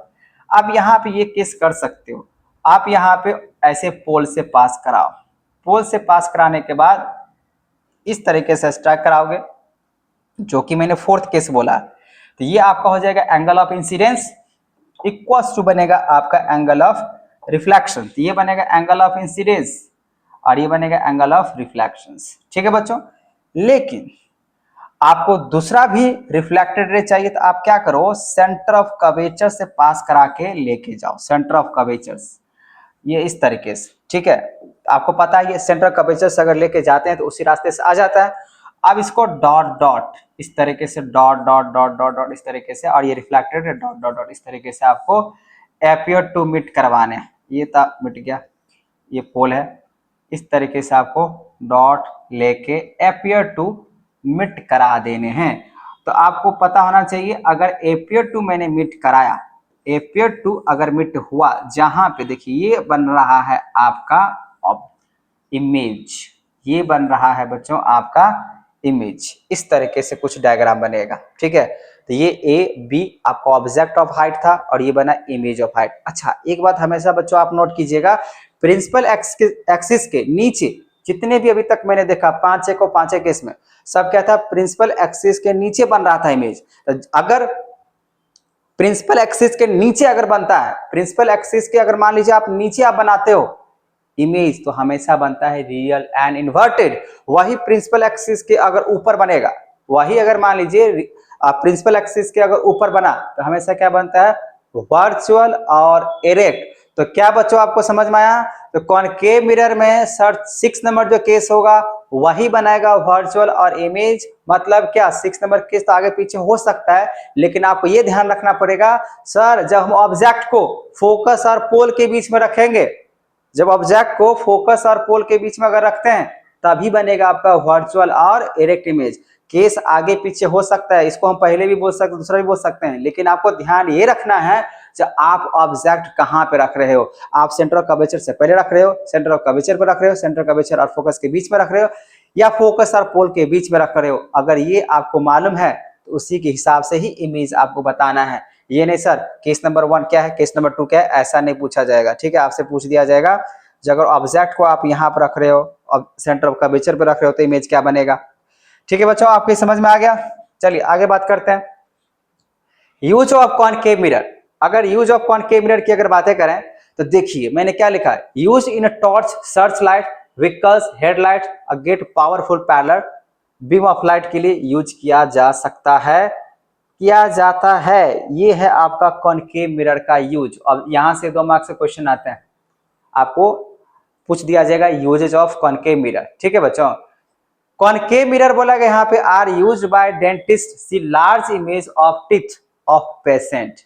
अब यहाँ पे ये केस कर सकते हो, आप यहाँ पे ऐसे पोल से पास कराओ, पोल से पास कराने के बाद इस तरीके से स्ट्राइक कराओगे, जो कि मैंने फोर्थ केस बोला। तो ये आपका हो जाएगा angle of incidence equals to बनेगा आपका एंगल ऑफ रिफ्लेक्शन। तो ये बनेगा एंगल ऑफ इंसिडेंस और ये बनेगा एंगल ऑफ रिफ्लेक्शन। ठीक है बच्चों, लेकिन आपको दूसरा भी रिफ्लेक्टेड रे चाहिए, तो आप क्या करो, सेंटर ऑफ कर्वेचर से पास करा के लेके जाओ, सेंटर ऑफ कर्वेचर ये इस तरीके से। ठीक है, आपको पता है ये सेंटर कर्वेचर से अगर लेके जाते हैं तो उसी रास्ते से आ जाता है। अब इसको डॉट डॉट इस तरीके से, dot dot dot dot dot इस तरीके से, और ये रिफ्लेक्टेड है डॉट डॉट डॉट इस तरीके से आपको अपीयर टू मिट करवाने हैं। ये था मिट गया, ये पोल है, इस तरीके से आपको डॉट लेके अपीयर टू मिट करा देने हैं। तो आपको पता होना चाहिए, अगर अपीयर टू मैंने मिट कराया, अपीयर टू अगर मिट हुआ, जहां पे देखिए ये बन रहा है आपका इमेज, ये बन रहा है बच्चों आपका इमेज, इस तरीके से कुछ डायग्राम बनेगा। ठीक है, तो ये ए बी आपका ऑब्जेक्ट ऑफ हाइट था और ये बना इमेज ऑफ हाइट। अच्छा, एक बात हमेशा बच्चों आप नोट कीजिएगा, प्रिंसिपल एक्सिस के नीचे जितने भी अभी तक मैंने देखा, पांचे केस में सब क्या था, प्रिंसिपल एक्सिस के नीचे बन रहा था इमेज। तो अगर प्रिंसिपल एक्सिस के नीचे अगर बनता है, प्रिंसिपल एक्सिस के अगर मान लीजिए आप नीचे आप बनाते हो इमेज, तो हमेशा बनता है रियल एंड इन्वर्टेड। वही प्रिंसिपल एक्सिस के अगर ऊपर बनेगा, वही अगर मान लीजिए प्रिंसिपल एक्सिस के अगर ऊपर बना, तो हमेशा क्या बनता है, वर्चुअल और इरेक्ट। तो क्या बच्चों आपको समझ में आया, तो कॉनकेव मिरर में सर 6 नंबर जो केस होगा वही बनाएगा वर्चुअल और इमेज। मतलब क्या, 6 नंबर केस तो आगे पीछे हो सकता है, लेकिन आपको ये ध्यान रखना पड़ेगा, सर जब हम ऑब्जेक्ट को फोकस और पोल के बीच में रखेंगे, जब ऑब्जेक्ट को फोकस और पोल के बीच में अगर रखते हैं, तभी बनेगा आपका वर्चुअल और इरेक्ट इमेज। केस आगे पीछे हो सकता है, इसको हम पहले भी बोल सकते हैं, दूसरा भी बोल सकते हैं, लेकिन आपको ध्यान ये रखना है जब आप ऑब्जेक्ट कहां पे रख रहे हो, आप सेंटर ऑफ कर्वेचर से पहले रख रहे हो, सेंटर ऑफ कर्वेचर पे रख रहे हो, सेंटर कर्वेचर और फोकस के बीच में रख रहे हो, या फोकस और पोल के बीच में रख रहे हो। अगर ये आपको मालूम है तो उसी के हिसाब से ही इमेज आपको बताना है। ये नहीं सर केस नंबर 1 क्या है, केस नंबर 2 क्या है, ऐसा नहीं पूछा जाएगा। ठीक है, आपसे पूछ दिया जाएगा अगर ऑब्जेक्ट को आप यहाँ पर रख रहे हो और सेंटर ऑफ कर्वेचर पे रख रहे हो तो इमेज क्या बनेगा। ठीक है बच्चों, आपको समझ में आ गया। चलिए आगे बात करते हैं, यूज ऑफ कॉनकेव मिरर। अगर यूज ऑफ कॉनकेव मिरर की अगर बातें करें तो देखिए मैंने क्या लिखा है, use in torch, search light, vehicles, headlight, get powerful parallel beam of light के लिए यूज किया जा सकता है, किया जाता है। ये है आपका कॉनकेव मिरर का यूज। अब यहां से 2 मार्क्स से क्वेश्चन आते हैं, आपको पूछ दिया जाएगा यूजेज ऑफ कॉनकेव मिरर। ठीक है बच्चों, कॉनकेव मिरर बोला गया यहाँ पे are used by dentist see large image of teeth of patient.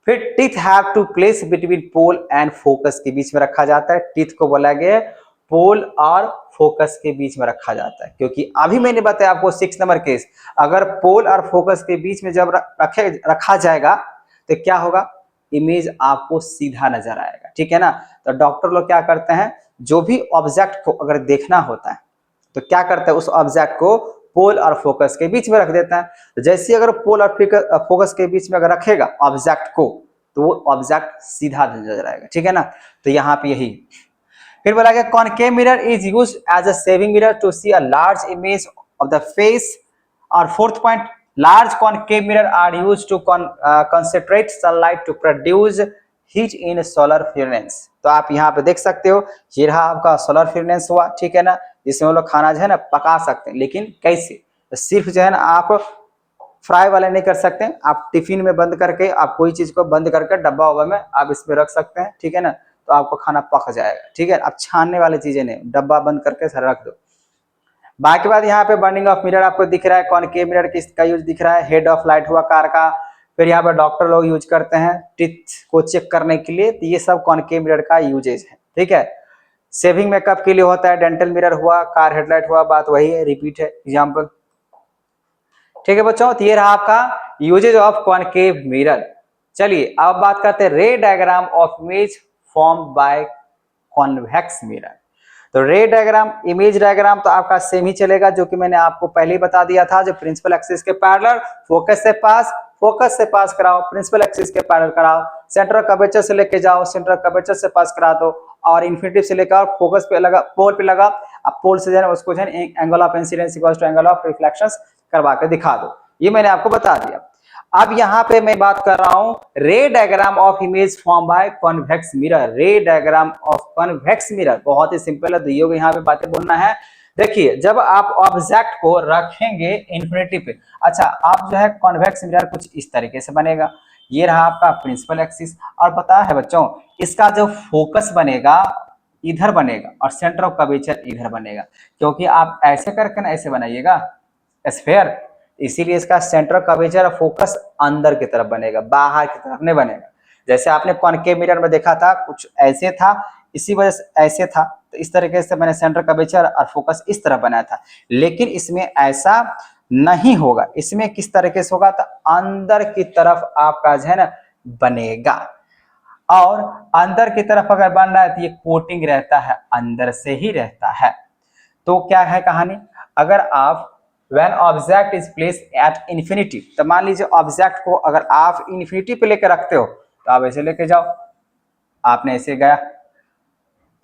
फिर teeth have to place between pole and focus के बीच में रखा जाता है। टीथ को बोला गया है पोल और फोकस के बीच में रखा जाता है, क्योंकि अभी मैंने बताया आपको 6 नंबर केस, अगर पोल और फोकस के बीच में जब रखा जाएगा तो क्या होगा, इमेज आपको सीधा नजर आएगा। ठीक है ना, तो डॉक्टर लोग क्या करते हैं, जो भी ऑब्जेक्ट को अगर देखना होता है तो क्या करता है, उस ऑब्जेक्ट को पोल और फोकस के बीच में रख देता है। तो जैसे अगर पोल और फोकस के बीच में अगर रखेगा ऑब्जेक्ट को, तो वो ऑब्जेक्ट सीधा नजर आएगा। ठीक है ना, तो यहाँ पे यही। फिर बोला गया concave mirror is used as a shaving mirror to see a large image of the face. और fourth point, large concave mirror are used to concentrate sunlight to produce heat in solar furnace. तो आप यहाँ पे देख सकते हो, ये रहा आपका सोलर फ्यूरेंस हुआ। ठीक है ना, जिसमें हम लोग खाना जो है ना पका सकते हैं, लेकिन कैसे, तो सिर्फ जो है ना आप फ्राई वाले नहीं कर सकते, आप टिफिन में बंद करके, आप कोई चीज को बंद करके डब्बा वब्बा में आप इसमें रख सकते हैं। ठीक है ना, तो आपको खाना पक जाएगा। ठीक है, आप छानने वाली चीजें नहीं, डब्बा बंद करके सर रख दो। बाकी बात यहाँ पे बर्निंग ऑफ मिरर आपको दिख रहा है, कॉनकेव मिरर किसका यूज दिख रहा है, हेड ऑफ लाइट हुआ कार का, फिर यहाँ पर डॉक्टर लोग यूज करते हैं टीथ को चेक करने के लिए, तो ये सब कॉनकेव मिरर का यूजेज है। ठीक है, सेविंग मेकअप के लिए होता है, डेंटल मिरर हुआ, कार हेडलाइट हुआ, बात वही है, रिपीट है एग्जाम्पल। ठीक है बच्चों, तो ये रहा आपका यूजेज ऑफ कॉनकेव मिरर। चलिए अब बात करते हैं रे diagram of image form by convex mirror. तो रे डायग्राम, इमेज डायग्राम तो आपका सेम ही चलेगा, जो कि मैंने आपको पहले ही बता दिया था। जो प्रिंसिपल एक्सिस के पैरेलल, फोकस से पास कराओ, प्रिंसिपल एक्सिस के पैरेलल कराओ, सेंटर कर्वेचर से लेके जाओ, सेंटर कर्वेचर से पास करा दो, और इन्फिनिटी से लेकर फोकस पे लगा, पोल पे लगा, अब पोल से जो है उसको जो है angle of incidence equals to angle of reflections करवा के दिखा दो। ये मैंने आपको बता दिया। अब यहाँ पे मैं बात कर रहा हूं रे diagram of image form by convex mirror. रे डायग्राम ऑफ कॉन्वेक्स मिरर बहुत ही सिंपल है, दियो यहाँ पे बातें बोलना है। देखिए जब आप ऑब्जेक्ट को रखेंगे इन्फिनिटी पे, अच्छा आप जो है कॉन्वेक्स मिरर कुछ इस तरीके से बनेगा। ये रहा आपका प्रिंसिपल एक्सिस, और पता है बच्चों इसका जो फोकस बनेगा इधर बनेगा और सेंटर ऑफ कर्वेचर इधर बनेगा, क्योंकि आप ऐसे करके ना ऐसे बनाइएगा स्फेयर, इसीलिए इसका सेंटर कर्वेचर और फोकस अंदर की तरफ बनेगा, बाहर की तरफ नहीं बनेगा। जैसे आपने कॉनकेव मिरर में देखा था कुछ ऐसे था, इसी वजह से ऐसे था, तो इस तरीके से मैंने सेंटर कर्वेचर और फोकस इस तरफ बनाया था। लेकिन इसमें ऐसा नहीं होगा, इसमें किस तरीके से होगा, तो अंदर की तरफ आपका जो है ना बनेगा। और अंदर की तरफ अगर बन रहा है तो ये कोटिंग रहता है, अंदर से ही रहता है। तो क्या है कहानी, अगर आप when object is place at infinity, तो मान लीजिए ऑब्जेक्ट को अगर आप इंफिनिटी पे लेकर रखते हो, तो आप ऐसे लेके जाओ, आपने ऐसे गया,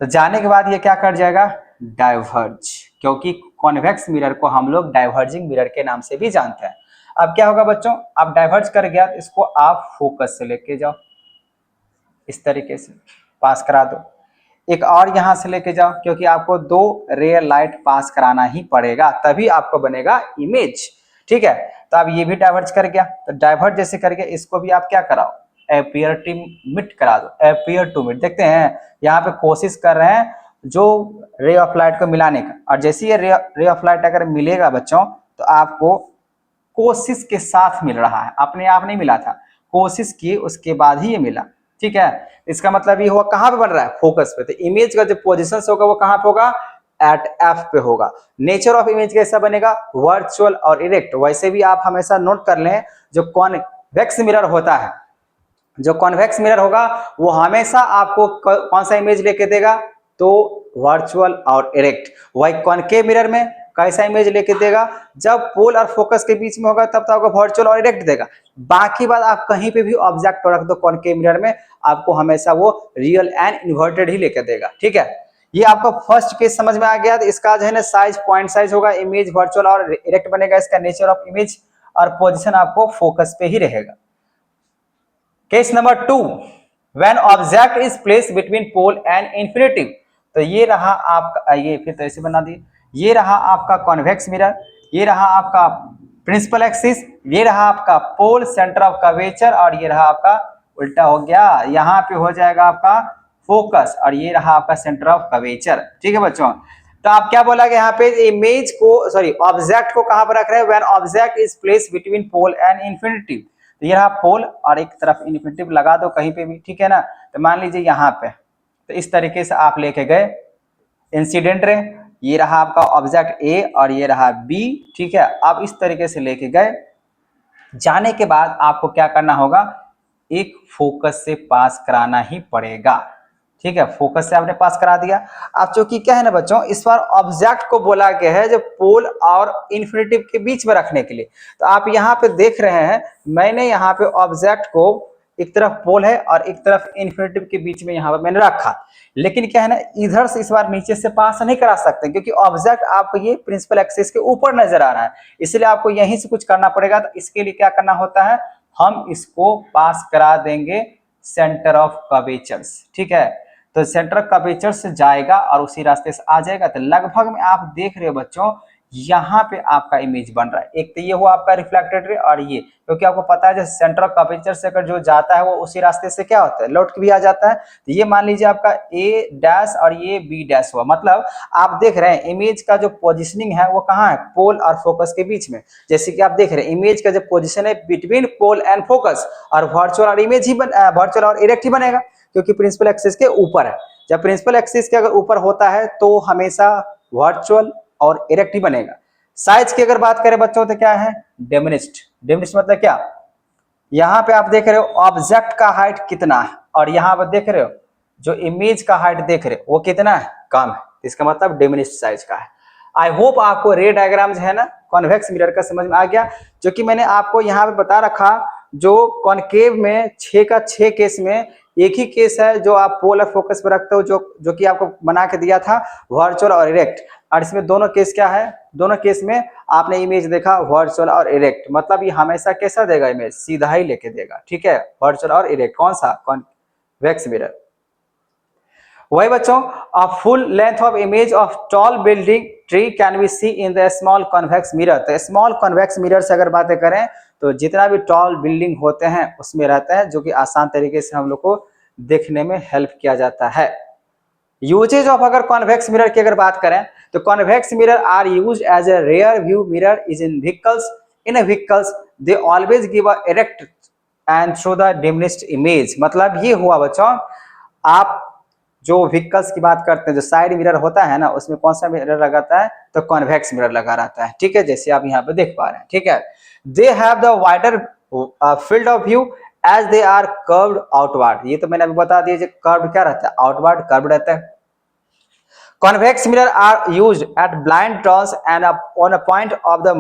तो जाने के बाद ये क्या कर जाएगा, डाइवर्ज, क्योंकि कॉन्वेक्स मिरर को हम लोग डाइवर्जिंग मिरर के नाम से भी जानते हैं। अब क्या होगा बच्चों, आप डाइवर्ज कर गया तो इसको आप फोकस से लेके जाओ, इस तरीके से पास करा दो, एक और यहां से लेके जाओ, क्योंकि आपको दो रेयर लाइट पास कराना ही पड़ेगा, तभी आपको बनेगा इमेज। ठीक है, तो अब ये भी डाइवर्ज कर गया, तो डाइवर्ज जैसे करके इसको भी आप क्या कराओ, अपीयर टू मिट करा दो, अपीयर टू मिट। देखते हैं यहाँ पे कोशिश कर रहे हैं जो रे ऑफ लाइट को मिलाने का, और जैसे ये रे ऑफ लाइट अगर मिलेगा बच्चों, तो आपको कोशिश के साथ मिल रहा है, अपने आप नहीं मिला था, कोशिश की उसके बाद ही ये मिला। ठीक है, इसका मतलब ये हुआ कहां पे बन रहा है, फोकस पे। तो इमेज का जो पोजीशन होगा वो कहां पे होगा, एट एफ पे होगा। नेचर ऑफ इमेज कैसा बनेगा, वर्चुअल और इरेक्ट। वैसे भी आप हमेशा नोट कर लें, जो कॉन्वेक्स मिरर होता है, जो कॉन्वेक्स मिरर होगा वो हमेशा आपको कौन सा इमेज लेके देगा, तो वर्चुअल और इरेक्ट। वही कॉनकेव मिरर में कैसा इमेज लेके देगा, जब पोल और फोकस के बीच में होगा तब तो आपको वर्चुअल और इरेक्ट देगा। बाकी बात आप कहीं पे भी ऑब्जेक्ट को रख दो कॉनकेव मिरर में, आपको हमेशा वो रियल एंड इन्वर्टेड ही लेके देगा। ठीक है, ये आपका फर्स्ट केस समझ में आ गया। तो इसका जो है ना साइज पॉइंट साइज होगा, इमेज वर्चुअल और इरेक्ट बनेगा, इसका नेचर ऑफ इमेज और पोजिशन आपको फोकस पे ही रहेगा। Case number 2, when object is place between pole and infinity. तो ये रहा आपका, ये फिर तो ऐसे बना दिए, ये रहा आपका कॉन्वेक्स मिरर, ये रहा आपका प्रिंसिपल एक्सिस, ये रहा आपका पोल सेंटर ऑफ कर्वेचर, और ये रहा आपका उल्टा हो गया, यहाँ पे हो जाएगा आपका फोकस, और ये रहा आपका सेंटर ऑफ कर्वेचर। ठीक है बच्चों, तो आप क्या बोला कि यहाँ पे इमेज को, सॉरी ऑब्जेक्ट को कहां पर रख रहे हैं, when object is place between pole and infinity. तो ये रहा पोल और एक तरफ इन्फिनिटी लगा दो कहीं पे भी। ठीक है ना, तो मान लीजिए यहाँ पे, तो इस तरीके से आप लेके गए इंसिडेंट रे, ये रहा आपका ऑब्जेक्ट ए और ये रहा बी। ठीक है, आप इस तरीके से लेके गए, जाने के बाद आपको क्या करना होगा, एक फोकस से पास कराना ही पड़ेगा। ठीक है, फोकस से आपने पास करा दिया। अब चूंकि क्या है ना बच्चों, इस बार ऑब्जेक्ट को बोला गया है जो पोल और इन्फिनिटी के बीच में रखने के लिए। तो आप यहाँ पे देख रहे हैं, मैंने यहाँ पे ऑब्जेक्ट को एक तरफ पोल है और एक तरफ इन्फिनिटी के बीच में यहाँ पर मैंने रखा, लेकिन क्या है ना इधर से इस बार नीचे से पास नहीं करा सकते, क्योंकि ऑब्जेक्ट आपको ये प्रिंसिपल एक्सिस के ऊपर नजर आ रहा है, इसलिए आपको यहीं से कुछ करना पड़ेगा। तो इसके लिए क्या करना होता है, हम इसको पास करा देंगे सेंटर ऑफ कर्वेचर्स। ठीक है, तो सेंटर कर्वेचर से जाएगा और उसी रास्ते से आ जाएगा। तो लगभग में आप देख रहे हो बच्चों, यहाँ पे आपका इमेज बन रहा है। एक तो ये हुआ आपका रिफ्लेक्टेड रे, और ये क्योंकि आपको पता है जो सेंटर ऑफ कर्वेचर से अगर जो जाता है वो उसी रास्ते से क्या होता है, लौट के भी आ जाता है। तो ये मान लीजिए आपका ए डैश और ये बी डैश हुआ, मतलब आप देख रहे हैं इमेज का जो पोजिशनिंग है वो कहाँ है, पोल और फोकस के बीच में। जैसे कि आप देख रहे हैं इमेज का जो पोजिशन है बिटवीन पोल एंड फोकस, और वर्चुअल और इमेज ही वर्चुअल और इरेक्ट ही बनेगा क्योंकि प्रिंसिपल एक्सिस के ऊपर है। जब प्रिंसिपल एक्सिस के अगर ऊपर होता है तो हमेशा वर्चुअल और इरेक्ट ही बनेगा। साइज की अगर बात करें बच्चों तो क्या है, डिमिनिश्ड। डिमिनिश्ड मतलब क्या, यहां पे आप देख रहे हो ऑब्जेक्ट का हाइट कितना है, और यहां पर देख रहे हो जो इमेज का हाइट देख रहे हो वो कितना है, कम है। इसका मतलब डिमिनिश्ड साइज का है। आई होप आपको रे डायग्राम है ना कॉन्वेक्स मिरर का समझ में आ गया, जो कि मैंने आपको यहाँ पे बता रखा। जो कॉनकेव में 6 का 6 केस में एक ही केस है जो आप पोल और फोकस पर रखते हो, जो कि आपको बना के दिया था वर्चुअल और इरेक्ट। और इसमें दोनों केस क्या है, दोनों केस में आपने इमेज देखा वर्चुअल और इरेक्ट, मतलब ये हमेशा कैसा देगा, इमेज सीधा ही लेके देगा। ठीक है, वर्चुअल और इरेक्ट, कौन सा, कॉन्वेक्स मिरर। वही बच्चों, a full length of image of tall building tree can be see in the small convex mirror. तो स्मॉल कॉन्वेक्स मिरर से अगर बातें करें तो जितना भी टॉल बिल्डिंग होते हैं उसमें रहता है, जो कि आसान तरीके से हम लोग को देखने में हेल्प किया जाता है। यूजेज ऑफ अगर कॉन्वेक्स मिरर की अगर बात करें तो convex mirror are used as a rear view mirror is in vehicles. In vehicles they always give a erect and show the diminished image. मतलब ये हुआ बच्चों, आप जो व्हीकल्स की बात करते हैं, जो साइड मिरर होता है ना, उसमें कौन सा मिरर लगाता है, तो कॉन्वेक्स मिरर लगा रहता है। ठीक है, जैसे आप यहाँ पे देख पा रहे हैं। ठीक है, they have the wider field of view as they are curved outward. ये तो मैंने अभी बता दिया, जो कर्व्ड क्या रहता है, आउटवर्ड कर्व्ड रहता है। Convex mirror are used at blind turns and on a point of the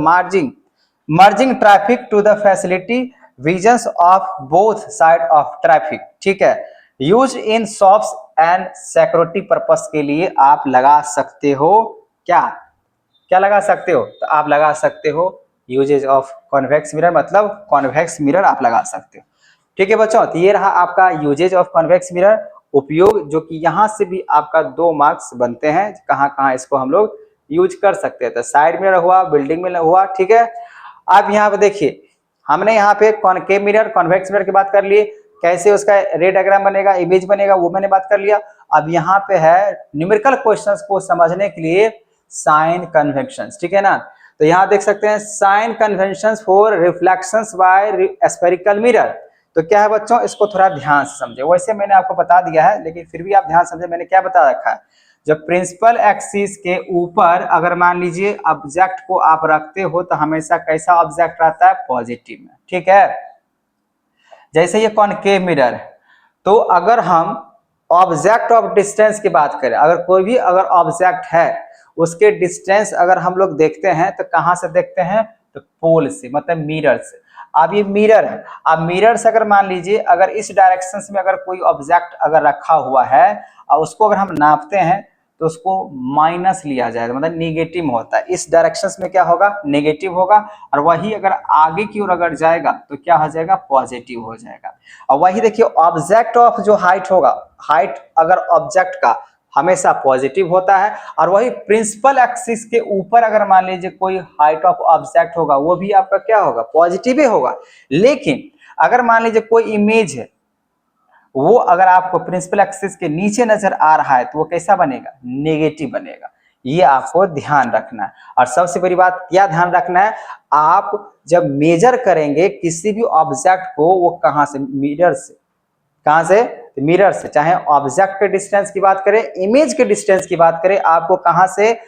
merging traffic to the facility visions of both side of traffic। ठीक है, use in shops and security purpose के लिए आप लगा सकते हो। क्या क्या लगा सकते हो, तो आप लगा सकते हो यूजेज ऑफ कॉन्वेक्स मिरर, मतलब कॉन्वेक्स मिरर आप लगा सकते हो। ठीक है बच्चों, तो ये रहा आपका यूजेज ऑफ कॉन्वेक्स मिरर, उपयोग, जो कि यहाँ से भी आपका 2 मार्क्स बनते हैं। कहाँ कहाँ इसको हम लोग यूज कर सकते हैं, तो साइड मिरर हुआ, बिल्डिंग में हुआ। ठीक है, अब यहाँ पे देखिए हमने यहाँ पे कॉनकेव मिरर, कॉन्वेक्स मिरर की बात कर लिए, कैसे उसका रे डायग्राम बनेगा, इमेज बनेगा, वो मैंने बात कर लिया। अब यहाँ पे है न्यूमेरिकल क्वेश्चंस को समझने के लिए साइन कन्वेंशंस। ठीक है ना, तो यहाँ देख सकते हैं sign conventions for reflections by spherical mirror. तो क्या है बच्चों, इसको थोड़ा ध्यान से समझे। वैसे मैंने आपको बता दिया है, लेकिन फिर भी आप ध्यान समझे मैंने क्या बता रखा है। जब प्रिंसिपल एक्सिस के ऊपर अगर मान लीजिए ऑब्जेक्ट को आप रखते हो तो हमेशा कैसा ऑब्जेक्ट रहता है, पॉजिटिव में। ठीक है, जैसे ये कॉनकेव मिरर है, तो अगर हम ऑब्जेक्ट ऑफ डिस्टेंस की बात करें, अगर कोई भी अगर ऑब्जेक्ट है उसके डिस्टेंस अगर हम लोग देखते हैं तो कहां से देखते हैं, तो पोल से, मतलब मिरर से। अब ये मिरर है, अब मिरर से अगर मान लीजिए अगर इस डायरेक्शन में अगर कोई ऑब्जेक्ट अगर रखा हुआ है और उसको अगर हम नापते हैं तो उसको माइनस लिया जाएगा, मतलब निगेटिव होता है। इस डायरेक्शन में क्या होगा, नेगेटिव होगा, और वही अगर आगे की ओर अगर जाएगा तो क्या हो जाएगा, पॉजिटिव हो जाएगा। और वही देखिए ऑब्जेक्ट ऑफ जो हाइट होगा, हाइट अगर ऑब्जेक्ट का हमेशा पॉजिटिव होता है, और वही प्रिंसिपल एक्सिस के ऊपर अगर मान लीजिए कोई हाइट ऑफ ऑब्जेक्ट होगा वो भी आपका क्या होगा, पॉजिटिव ही होगा। लेकिन अगर मान लीजिए कोई इमेज है वो अगर आपको प्रिंसिपल एक्सिस के नीचे नजर आ रहा है तो वो कैसा बनेगा, नेगेटिव बनेगा। ये आपको ध्यान रखना है। और सबसे बड़ी बात क्या ध्यान रखना है, आप जब मेजर करेंगे किसी भी ऑब्जेक्ट को, वो कहां से, मिरर से। कहां से, मिरर से। चाहे ऑब्जेक्ट के डिस्टेंस की बात करें, इमेज के डिस्टेंस की बात करें, आपको कहां से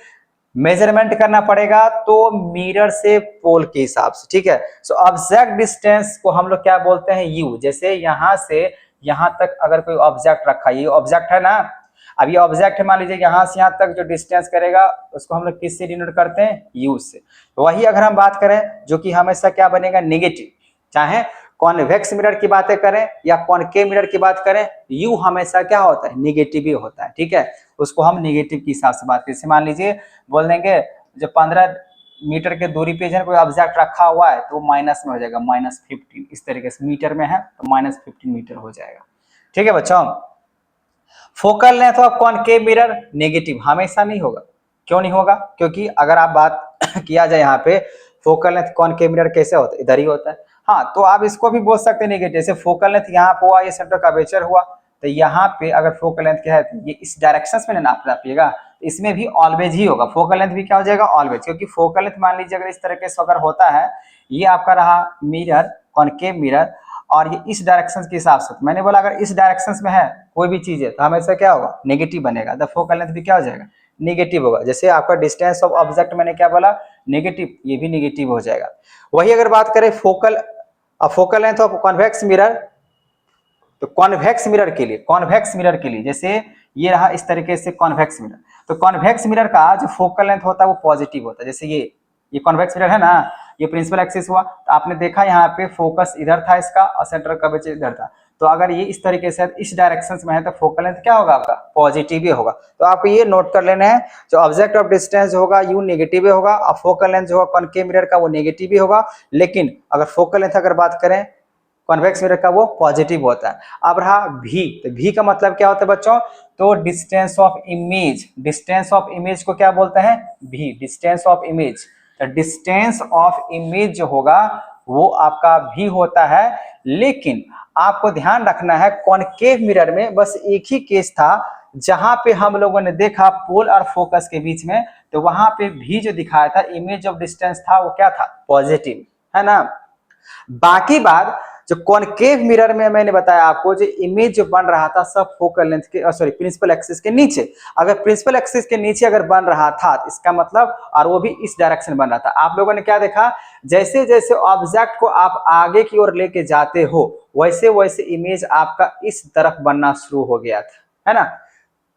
मेजरमेंट करना पड़ेगा, तो मिरर से पोल के हिसाब से। ठीक है, सो ऑब्जेक्ट डिस्टेंस को हम लोग क्या बोलते हैं, यू। जैसे यहां से यहां तक अगर कोई ऑब्जेक्ट रखा, ये ऑब्जेक्ट है ना, अब ये ऑब्जेक्ट है, मान लीजिए यहां से यहां तक जो डिस्टेंस करेगा उसको हम लोग किससे डिनोट करते हैं, यू से। वही अगर हम बात करें जो कि हमेशा क्या बनेगा, नेगेटिव। चाहे कॉन्वेक्स मिरर की बातें करें या कॉनकेव मिरर की बात करें, यू हमेशा क्या होता है, नेगेटिव ही होता है। ठीक है, उसको हम नेगेटिव के हिसाब से बात करें। जैसे मान लीजिए बोल देंगे जो 15 मीटर के दूरी पे कोई ऑब्जेक्ट रखा हुआ है तो माइनस में हो जाएगा, -15। इस तरीके से मीटर में है तो -15 मीटर हो जाएगा। ठीक है बच्चों, focal length of concave mirror negative हमेशा नहीं होगा। क्यों नहीं होगा, क्योंकि अगर आप बात किया जाए यहाँ पे फोकल लेंथ कॉनकेव मिरर कैसे होता है, इधर ही होता है। हाँ, तो आप इसको भी बोल सकते हैं नेगेटिव, जैसे फोकल लेंथ यहाँ पे हुआ, ये सेंटर कर्वेचर हुआ, तो यहाँ पे अगर फोकल लेंथ क्या है तो ये इस डायरेक्शन में नापिएगा, इसमें भी ऑलवेज ही होगा, फोकल लेंथ भी क्या हो जाएगा ऑलवेज, क्योंकि फोकल लेंथ मान लीजिए अगर इस तरीके से अगर होता है, ये आपका रहा मिरर कॉनकेव मिरर, और ये इस डायरेक्शन के हिसाब से, मैंने बोला अगर इस डायरेक्शन में है कोई भी चीज है तो हमेशा क्या होगा नेगेटिव बनेगा, द फोकल लेंथ भी क्या हो जाएगा नेगेटिव होगा। जैसे आपका डिस्टेंस ऑफ ऑब्जेक्ट मैंने क्या बोला नेगेटिव, ये भी नेगेटिव हो जाएगा। वही अगर बात करें focal length of convex mirror, तो कॉन्वेक्स मिरर के लिए जैसे ये रहा इस तरीके से कॉन्वेक्स मिरर, तो कॉन्वेक्स मिरर का जो फोकल लेंथ होता है वो पॉजिटिव होता है। जैसे ये कॉन्वेक्स मिरर है ना, ये प्रिंसिपल एक्सिस हुआ, तो आपने देखा यहाँ पे फोकस इधर था इसका और सेंट्रल कर्वेचर इधर था, तो अगर ये इस तरीके से इस डायरेक्शन में है तो फोकल लेंथ क्या होगा आपका पॉजिटिव ही होगा। तो आपको ये नोट कर लेना है, जो ऑब्जेक्ट ऑफ डिस्टेंस होगा यू नेगेटिव ही होगा, और फोकल लेंथ जो होगा कॉनकेव मिरर का वो नेगेटिव ही होगा, लेकिन अगर फोकल लेंथ अगर बात करें कॉन्वेक्स मिरर का वो पॉजिटिव होता है। अब रहा भी, तो भी का मतलब क्या होता है बच्चों, तो डिस्टेंस ऑफ इमेज को क्या बोलते हैं भी, डिस्टेंस ऑफ इमेज। तो डिस्टेंस ऑफ इमेज जो होगा वो आपका भी होता है, लेकिन आपको ध्यान रखना है कॉनकेव मिरर में बस एक ही केस था जहां पे हम लोगों ने देखा पोल और फोकस के बीच में, तो वहां पे भी जो दिखाया था इमेज ऑफ डिस्टेंस था वो क्या था पॉजिटिव, है ना। बाकी बात जो कॉनकेव मिरर में मैंने बताया आपको, जो इमेज जो बन रहा था सब फोकल लेंथ के सॉरी प्रिंसिपल एक्सिस के नीचे, अगर प्रिंसिपल एक्सिस के नीचे अगर बन रहा था इसका मतलब, और वो भी इस डायरेक्शन बन रहा था, आप लोगों ने क्या देखा जैसे जैसे ऑब्जेक्ट को आप आगे की ओर लेके जाते हो वैसे वैसे इमेज आपका इस तरफ बनना शुरू हो गया था, है ना,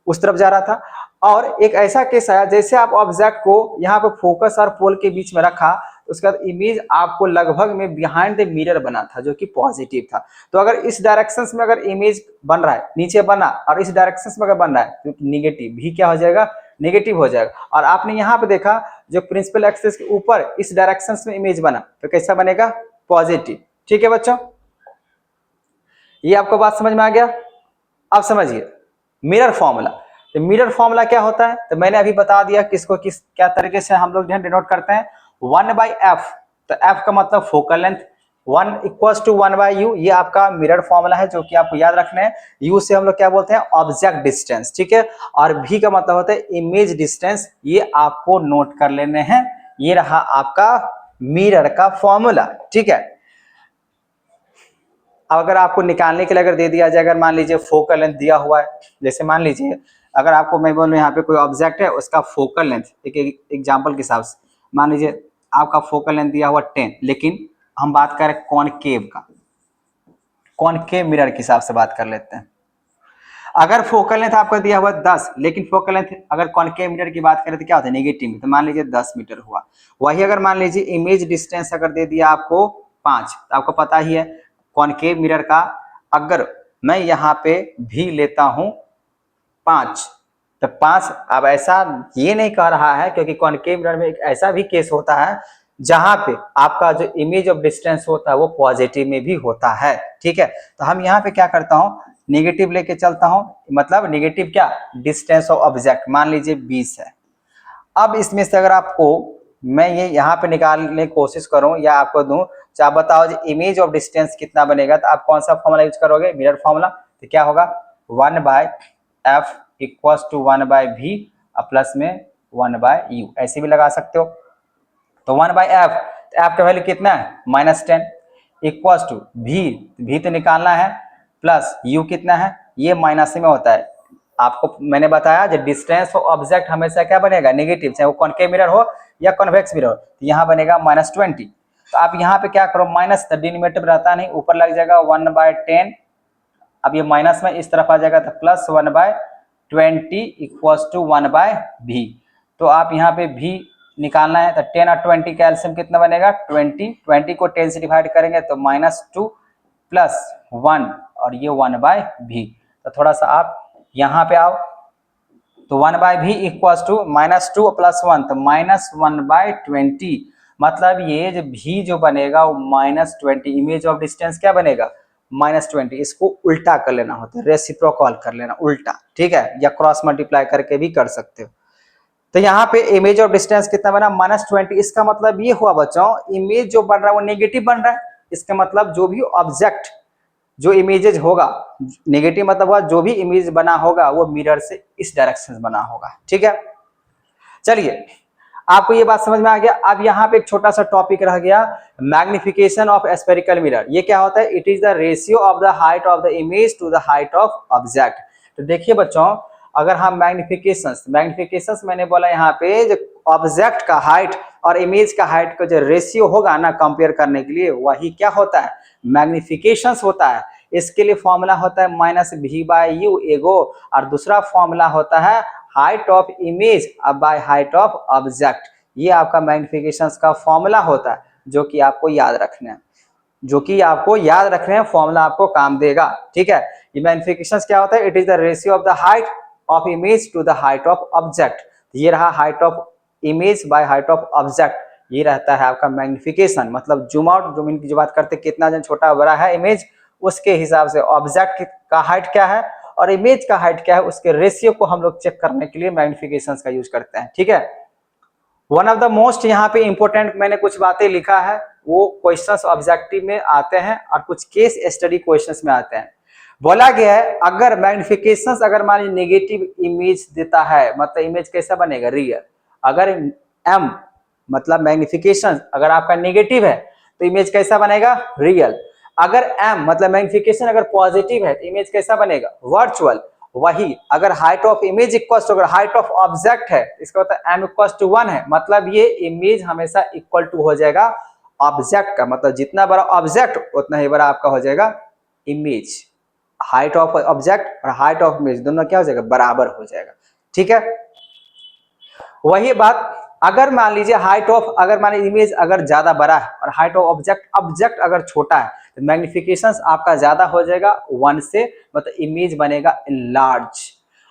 उस तरफ जा रहा था। और एक ऐसा केस आया जैसे आप ऑब्जेक्ट को यहाँ पे फोकस और पोल के बीच में रखा, उसके बाद इमेज आपको लगभग में बिहाइंड द मिरर बना था जो कि पॉजिटिव था। तो अगर इस डायरेक्शन में अगर इमेज बन रहा है नीचे बना और इस डायरेक्शन में अगर बन रहा है तो निगेटिव भी क्या हो जाएगा नेगेटिव हो जाएगा। और आपने यहाँ पे देखा जो प्रिंसिपल एक्सिस के ऊपर इस डायरेक्शन में इमेज बना तो कैसा बनेगा पॉजिटिव। ठीक है बच्चों, ये आपको बात समझ में आ गया। अब समझिए मिरर फॉर्मूला, तो मिरर फॉर्मूला क्या होता है, तो मैंने अभी बता दिया किसको किस क्या तरीके से हम लोग डिनोट करते हैं 1/f, तो f का मतलब focal length, 1 equals to 1/u, ये आपका मिरर फॉर्मूला है जो कि आपको याद रखना है। u से हम लोग क्या बोलते हैं ऑब्जेक्ट डिस्टेंस, ठीक है, और v का मतलब होता है इमेज डिस्टेंस, ये आपको नोट कर लेने हैं। ये रहा आपका मिरर का फॉर्मूला, ठीक है। अब अगर आपको निकालने के लिए अगर दे दिया जाए, अगर मान लीजिए फोकल लेंथ दिया हुआ है, जैसे मान लीजिए अगर आपको मैं बोलूं यहाँ पे कोई ऑब्जेक्ट है उसका फोकल लेंथ, एक एग्जांपल के हिसाब से मान लीजिए आपका फोकल लेंथ दिया हुआ 10, लेकिन हम बात करें कॉनकेव का, कॉनकेव मिरर के हिसाब से बात कर लेते हैं। अगर फोकल लेंथ आपका दिया हुआ 10, लेकिन फोकल लेंथ अगर कॉनकेव मिरर की बात करें तो क्या होता है नेगेटिव में, तो मान लीजिए 10 मीटर हुआ। वही अगर मान लीजिए इमेज डिस्टेंस अगर दे दिया आपको 5, तो आपको पता ही है कॉनकेव मिरर का अगर मैं यहाँ पे भी लेता हूं 5, तो 5, अब ऐसा ये नहीं कह रहा है क्योंकि कॉनकेव मिरर में एक ऐसा भी केस होता है जहां पे आपका जो इमेज ऑफ डिस्टेंस होता है वो पॉजिटिव में भी होता है, ठीक है। तो हम यहाँ पे क्या करता हूँ नेगेटिव लेके चलता हूँ, मतलब नेगेटिव क्या डिस्टेंस ऑफ ऑब्जेक्ट, मान लीजिए 20 है। अब इसमें से अगर आपको मैं ये यहाँ पे निकालने की कोशिश करूं या आपको दूं, तो आप बताओ जी इमेज ऑफ डिस्टेंस कितना बनेगा, तो आप कौन सा फॉर्मूला यूज करोगे मिरर फॉर्मूला, तो क्या होगा 1/f equals to 1/v plus में 1/u, ऐसे भी लगा सकते हो। तो 1/f, f का वैल्यू कितना है -10 इक्वल्स टू भी तो निकालना है, प्लस u कितना है ये माइनस में होता है। आपको मैंने बताया जो डिस्टेंस ऑफ ऑब्जेक्ट हमेशा क्या बनेगा नेगेटिव, चाहे वो कॉनकेव मिरर हो या कॉन्वेक्स मिरर हो, तो यहाँ बनेगा -20। तो आप यहाँ पे क्या करो माइनस, डिनोमिनेटर रहता नहीं ऊपर लग जाएगा 1/10, अब ये माइनस में इस तरफ आ जाएगा तो प्लस 1/20 इक्वल्स टू 1/v। तो आप यहाँ पे v निकालना है तो 10 और 20 का एलसीएम कितना बनेगा 20 को 10 से डिवाइड करेंगे तो -2 प्लस 1 और ये 1/v। तो थोड़ा सा आप यहाँ पे आओ, तो 1/v इक्वल्स टू -2 प्लस 1 तो -1/20, मतलब ये जो v जो बनेगा वो -20, इमेज ऑफ डिस्टेंस क्या बनेगा -20। इसको उल्टा कर लेना होता है, रेसिप्रोकल कर लेना उल्टा, ठीक है, या क्रॉस मल्टीप्लाई करके भी कर सकते हो। तो यहाँ पे इमेज ऑफ डिस्टेंस कितना बना -20। इसका मतलब ये हुआ बच्चों, इमेज जो बन रहा है वो नेगेटिव बन रहा है। इसका मतलब जो भी ऑब्जेक्ट, जो इमेजेज होगा, नेगेटिव मतलब हुआ जो भी इमेज बना होगा वो मिरर से इस डायरेक्शन में बना होगा। ठीक है, चलिए आपको ये बात समझ में आ गया। अब यहाँ पे एक छोटा सा टॉपिक रह गया, मैग्निफिकेशन ऑफ स्फेरिकल मिरर। ये क्या होता है? It is the ratio of the height of the image to the height of object. तो देखिए बच्चों, अगर हम मैग्निफिकेशन मैंने बोला यहाँ पे जो ऑब्जेक्ट का हाइट और इमेज का हाइट का जो रेशियो होगा ना कंपेयर करने के लिए, वही क्या होता है? मैग्निफिकेशन होता है। इसके लिए फॉर्मूला होता है -v/u एगो, और दूसरा फॉर्मूला होता है height of image by height of object. ये आपका मैग्निफिकेशन का फॉर्मूला होता है, जो कि आपको याद रखना है, फॉर्मूला आपको काम देगा। ठीक है, ये मैग्निफिकेशन क्या होता है? It is the ratio of the height of image to the height of object. ये रहा height of image by height of object, ये रहता है आपका मैग्निफिकेशन। मतलब जूम आउट जूम इन की जो बात करते हैं, कितना जन छोटा बड़ा है इमेज, उसके हिसाब से ऑब्जेक्ट का हाइट क्या है और इमेज का हाइट क्या है, उसके रेशियो को हम लोग चेक करने के लिए मैग्निफिकेशन का यूज करते हैं। ठीक है, वन ऑफ द मोस्ट यहाँ पे इंपॉर्टेंट मैंने कुछ बातें लिखा है, वो क्वेश्चंस ऑब्जेक्टिव में आते हैं और कुछ केस स्टडी क्वेश्चंस में आते हैं। बोला गया है अगर मैग्निफिकेशन अगर मान लीजिए नेगेटिव इमेज देता है, मतलब इमेज कैसा बनेगा? रियल। अगर m मतलब मैग्निफिकेशन अगर आपका नेगेटिव है तो इमेज कैसा बनेगा? रियल। अगर m मतलब मैग्निफिकेशन अगर पॉजिटिव है तो इमेज कैसा बनेगा? वर्चुअल। वही अगर height of image equal to अगर हाइट ऑफ ऑब्जेक्ट है, इसका मतलब m इक्वल टू 1 है, मतलब ये इमेज हमेशा इक्वल टू हो जाएगा ऑब्जेक्ट का। मतलब जितना बड़ा ऑब्जेक्ट उतना ही बड़ा आपका हो जाएगा इमेज। हाइट ऑफ ऑब्जेक्ट और हाइट ऑफ इमेज दोनों क्या हो जाएगा? बराबर हो जाएगा। ठीक है, वही बात अगर मान लीजिए हाइट ऑफ अगर मान लीजिए इमेज अगर ज्यादा बड़ा है और हाइट ऑफ ऑब्जेक्ट अगर छोटा है तो मैग्निफिकेशन आपका ज्यादा हो जाएगा 1 से, मतलब इमेज बनेगा लार्ज।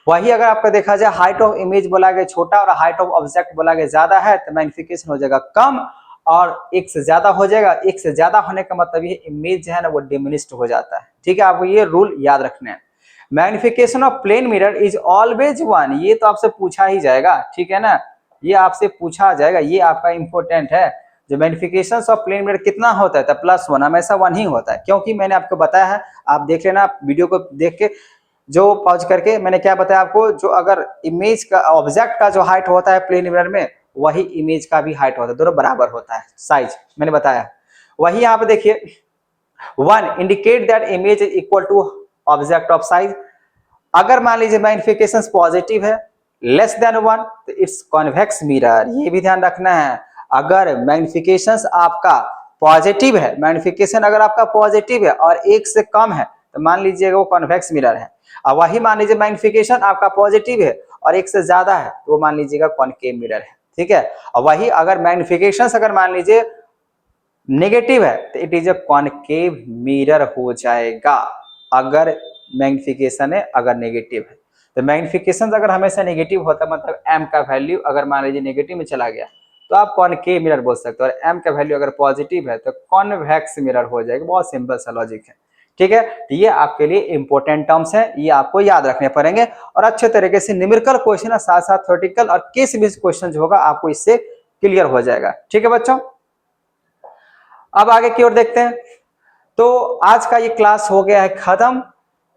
वही अगर आपका देखा जाए हाइट ऑफ इमेज बोला गया छोटा और हाइट ऑफ ऑब्जेक्ट बोला गया ज्यादा है तो मैग्निफिकेशन हो जाएगा कम और 1 से ज्यादा हो जाएगा। 1 से ज्यादा होने का मतलब ये इमेज जो है ना वो डिमिनिश्ड हो जाता है। ठीक है, आपको ये रूल याद रखना है। Magnification of plane mirror is always 1, ये तो आपसे पूछा ही जाएगा। ठीक है ना, ये आपसे पूछा जाएगा, ये आपका इंपॉर्टेंट है। जो मैग्निफिकेशन ऑफ प्लेन मिरर कितना होता है? तो +1, हमेशा 1 ही होता है, क्योंकि मैंने आपको बताया है, आप देख लेना वीडियो को देख के, जो पॉज करके मैंने क्या बताया आपको, जो अगर इमेज का ऑब्जेक्ट का जो हाइट होता है प्लेन मिरर में, वही इमेज का भी हाइट होता है, दोनों बराबर होता है साइज, मैंने बताया। वही यहाँ पे देखिए 1 indicate that image is equal to object of size. अगर मान लीजिए मैग्निफिकेशन पॉजिटिव है लेस देन 1 तो इट्स कॉन्वेक्स मिरर। ये भी ध्यान रखना है, अगर मैग्निफिकेशन आपका पॉजिटिव है, मैग्निफिकेशन अगर आपका पॉजिटिव है और 1 से कम है तो मान लीजिएगा वो कॉन्वेक्स मिरर है। और वही मान लीजिए मैग्निफिकेशन आपका पॉजिटिव है और 1 से ज्यादा है तो वो मान लीजिएगा कॉनकेव मिरर है। ठीक है, और वही अगर मैग्निफिकेशन अगर मान लीजिए नेगेटिव है तो it is a concave mirror हो जाएगा। अगर मैग्निफिकेशन है अगर नेगेटिव है तो मैग्निफिकेशन अगर हमेशा नेगेटिव होता है, मतलब m का वैल्यू अगर मान लीजिए नेगेटिव में चला गया तो आप कॉनकेव मिरर बोल सकते हो, और m का वैल्यू अगर पॉजिटिव है तो कॉन्वेक्स मिरर हो जाएगा। बहुत सिंपल सा लॉजिक है। ठीक है, तो ये आपके लिए इंपॉर्टेंट टर्म्स है, ये आपको याद रखने पड़ेंगे और अच्छे तरीके से न्यूमेरिकल क्वेश्चन है, साथ साथ थ्योरेटिकल और केस बेस्ड क्वेश्चन जो होगा आपको इससे क्लियर हो जाएगा। ठीक है बच्चों, अब आगे की ओर देखते हैं। तो आज का ये क्लास हो गया है खत्म।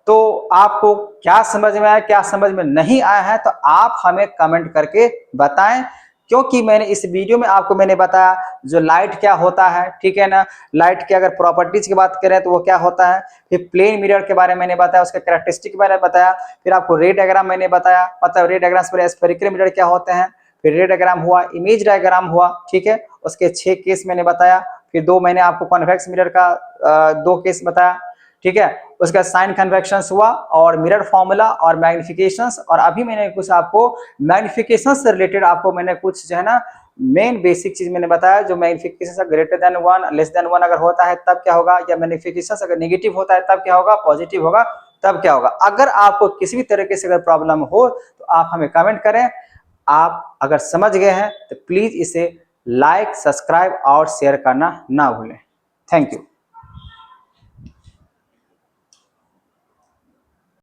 तो आपको क्या समझ में आया, क्या समझ में नहीं आया है, तो आप हमें कमेंट करके बताएं, क्योंकि मैंने इस वीडियो में आपको मैंने बताया जो लाइट क्या होता है। ठीक है ना, लाइट के अगर प्रॉपर्टीज की बात करें तो वो क्या होता है, फिर प्लेन मिरर के बारे में मैंने बताया, उसके कैरेक्टरिस्टिक के बारे में बताया, फिर आपको रे डायग्राम मैंने बताया, मतलब रे डायग्राम पर स्फेरिकल मिरर क्या होते हैं, फिर रे डायग्राम हुआ, इमेज डायग्राम हुआ। ठीक है, उसके 6 केस मैंने बताया, फिर 2 मैंने आपको कॉन्वेक्स मिरर का 2 केस बताया। ठीक है, उसका साइन कन्वेक्शन हुआ और मिरर फॉर्मूला और मैग्निफिकेशंस, और अभी मैंने कुछ आपको मैग्निफिकेशन से रिलेटेड आपको मैंने कुछ जो है ना मेन बेसिक चीज मैंने बताया, जो magnification greater than 1 less than 1 अगर होता है तब क्या होगा, या मैग्निफिकेशन अगर नेगेटिव होता है तब क्या होगा, पॉजिटिव होगा तब क्या होगा। अगर आपको किसी भी तरीके से अगर प्रॉब्लम हो तो आप हमें कमेंट करें। आप अगर समझ गए हैं तो प्लीज इसे लाइक, सब्सक्राइब और शेयर करना ना भूलें। Thank you.